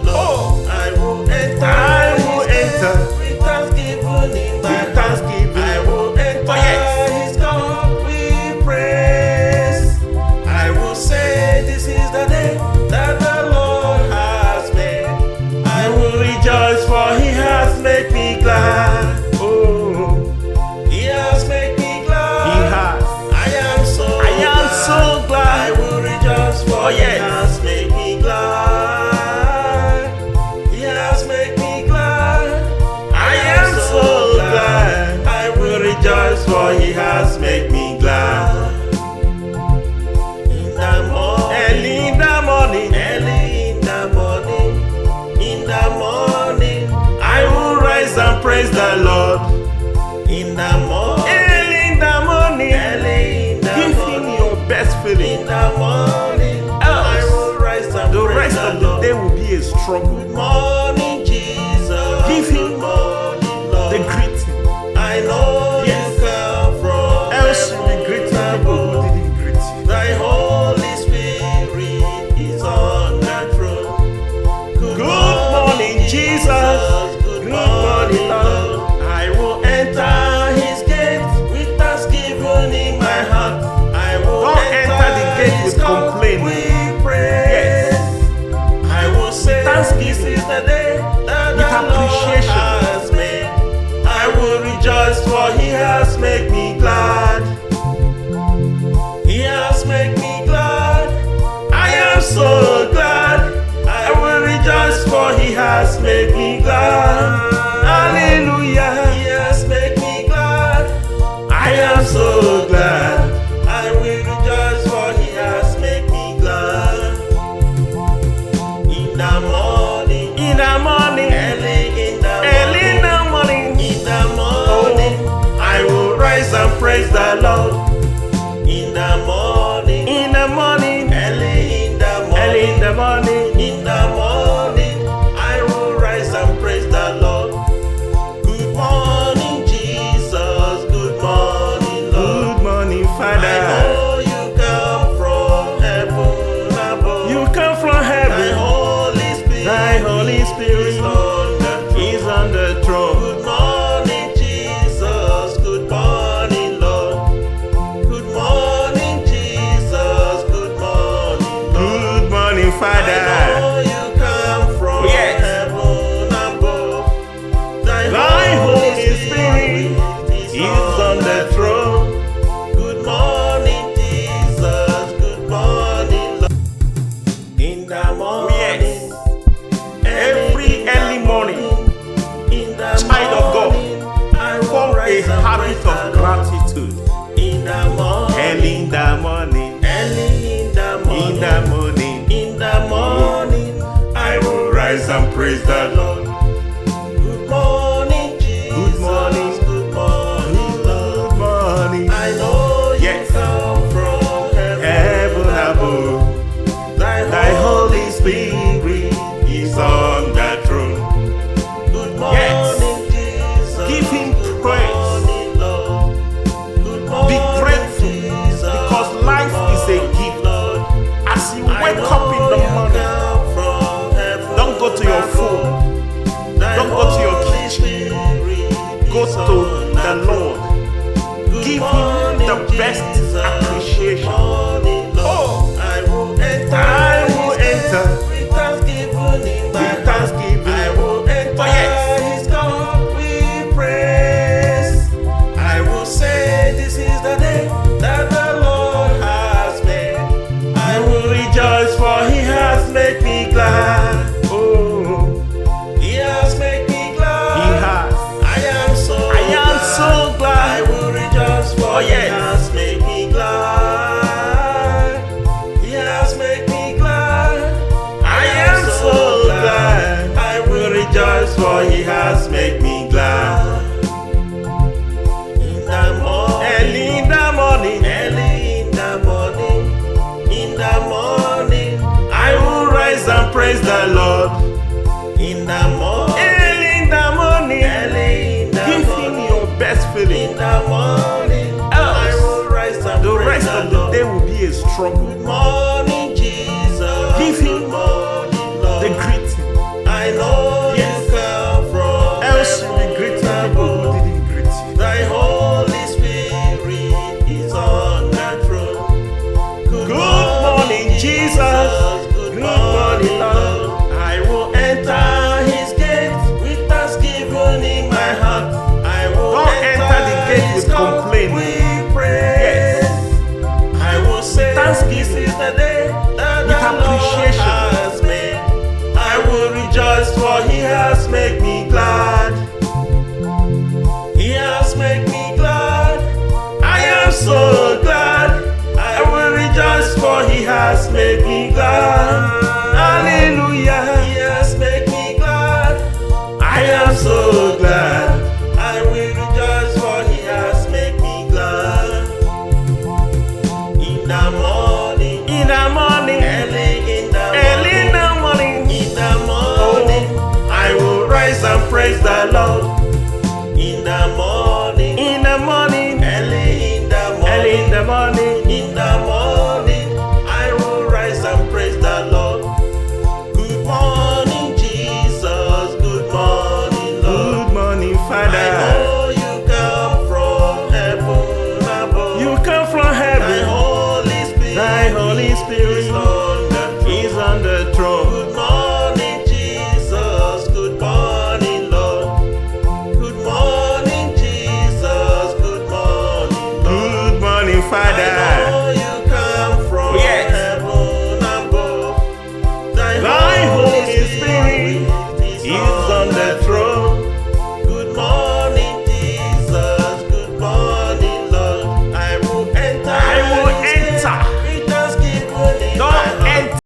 Speaker 1: Oh, I will enter with thanksgiving. I will enter his court with praise. I will say, this is the day that the Lord has made. I will rejoice, for he has made me glad.
Speaker 2: Oh,
Speaker 1: He has made me glad.
Speaker 2: he has.
Speaker 1: I am so
Speaker 2: I am so glad.
Speaker 1: I will rejoice, for
Speaker 2: Oh,
Speaker 1: he
Speaker 2: yes.
Speaker 1: has made me glad.
Speaker 2: struggle.
Speaker 1: Good morning, Jesus.
Speaker 2: Give him
Speaker 1: Good morning, Lord.
Speaker 2: the greeting.
Speaker 1: I know
Speaker 2: Yes.
Speaker 1: you come from
Speaker 2: Else you'll be greeting people who didn't greet you.
Speaker 1: Thy Holy Spirit is on the throne.
Speaker 2: Good morning, Jesus.
Speaker 1: Good morning, Lord. I will enter His gate with thanksgiving in my heart. I will
Speaker 2: Don't enter the gate
Speaker 1: His
Speaker 2: with
Speaker 1: court
Speaker 2: complaining.
Speaker 1: with praise. I will say,
Speaker 2: Thanksgiving.
Speaker 1: this is the day that
Speaker 2: With
Speaker 1: the Lord
Speaker 2: appreciation.
Speaker 1: has made. I will rejoice, for He has made me glad. He has made me glad. I am so glad. I will rejoice, for He has made me glad. Hallelujah. He has made me glad. I am so glad. I will rejoice, for He has made me glad. In the morning,
Speaker 2: In the morning,
Speaker 1: early in the
Speaker 2: early in
Speaker 1: morning,
Speaker 2: the morning,
Speaker 1: in the morning, I will rise and praise the Lord. In the morning,
Speaker 2: in the morning,
Speaker 1: early in the morning,
Speaker 2: early in the morning.
Speaker 1: in the morning, I will rise and praise the Lord. Good morning, Jesus. Good morning, Lord.
Speaker 2: Good morning,
Speaker 1: I
Speaker 2: Father.
Speaker 1: know you come from heaven above.
Speaker 2: You come from
Speaker 1: Thy
Speaker 2: heaven.
Speaker 1: Holy Spirit,
Speaker 2: Thy Holy Spirit
Speaker 1: is on the throne.
Speaker 2: is on the throne.
Speaker 1: Good morning, Jesus. Good morning, Lord. Good morning, Jesus. Good morning, Lord.
Speaker 2: Good morning,
Speaker 1: I
Speaker 2: Father.
Speaker 1: know you come from
Speaker 2: Yes.
Speaker 1: heaven above. Thy
Speaker 2: Thy
Speaker 1: Holy
Speaker 2: Holy
Speaker 1: Spirit
Speaker 2: is on the throne.
Speaker 1: Good morning, Jesus. Good morning, Lord. In the morning,
Speaker 2: Yes. Every early morning,
Speaker 1: in the
Speaker 2: child of God,
Speaker 1: morning, I will
Speaker 2: form a
Speaker 1: rise and
Speaker 2: habit
Speaker 1: praise the
Speaker 2: of
Speaker 1: Lord.
Speaker 2: gratitude.
Speaker 1: In the morning,
Speaker 2: Early in the morning,
Speaker 1: early in the morning,
Speaker 2: in the morning,
Speaker 1: in the morning, I will rise and praise the Lord. Good morning, Jesus.
Speaker 2: Good morning.
Speaker 1: Good morning, Lord.
Speaker 2: good morning.
Speaker 1: I know you
Speaker 2: Yes.
Speaker 1: come from
Speaker 2: Heaven above, Thy Holy Spirit is on the throne.
Speaker 1: Good morning, Jesus.
Speaker 2: Give Him
Speaker 1: Good
Speaker 2: praise.
Speaker 1: morning, Lord. Good
Speaker 2: Be
Speaker 1: morning,
Speaker 2: grateful
Speaker 1: Jesus.
Speaker 2: because
Speaker 1: Good
Speaker 2: life is a
Speaker 1: morning,
Speaker 2: gift.
Speaker 1: Lord.
Speaker 2: As you
Speaker 1: I
Speaker 2: wake up in
Speaker 1: know
Speaker 2: the
Speaker 1: you
Speaker 2: morning,
Speaker 1: come from heaven
Speaker 2: don't go to your
Speaker 1: above.
Speaker 2: phone,
Speaker 1: Thy
Speaker 2: don't go to your
Speaker 1: Holy
Speaker 2: kitchen.
Speaker 1: Spirit
Speaker 2: Go
Speaker 1: is
Speaker 2: to
Speaker 1: on
Speaker 2: the
Speaker 1: throne.
Speaker 2: Lord.
Speaker 1: Good
Speaker 2: Give Him
Speaker 1: morning,
Speaker 2: the best
Speaker 1: Jesus.
Speaker 2: appreciation.
Speaker 1: Good morning, Lord.
Speaker 2: Oh,
Speaker 1: I will enter.
Speaker 2: I will enter
Speaker 1: with thanksgiving in my
Speaker 2: with
Speaker 1: heart.
Speaker 2: thanksgiving.
Speaker 1: I will enter
Speaker 2: Oh, yes.
Speaker 1: His court with praise. I will say, this is the day that the Lord has made. I will rejoice, for He has made me glad.
Speaker 2: Oh,
Speaker 1: He has made me glad.
Speaker 2: He has.
Speaker 1: I am so
Speaker 2: I am so
Speaker 1: I
Speaker 2: glad.
Speaker 1: will rejoice, for
Speaker 2: Oh,
Speaker 1: He
Speaker 2: yes.
Speaker 1: has made me glad. He has made me glad.
Speaker 2: I am so glad.
Speaker 1: I will rejoice, for He has made me glad. In the morning,
Speaker 2: Early in the morning,
Speaker 1: early in the morning, in the morning, I will rise and praise the Lord. In the morning,
Speaker 2: early in the morning,
Speaker 1: early in the
Speaker 2: give
Speaker 1: morning,
Speaker 2: Him your best feeling.
Speaker 1: in the morning, I will rise and
Speaker 2: The
Speaker 1: praise
Speaker 2: rest
Speaker 1: the
Speaker 2: of the
Speaker 1: Lord.
Speaker 2: day will be a struggle.
Speaker 1: Good morning.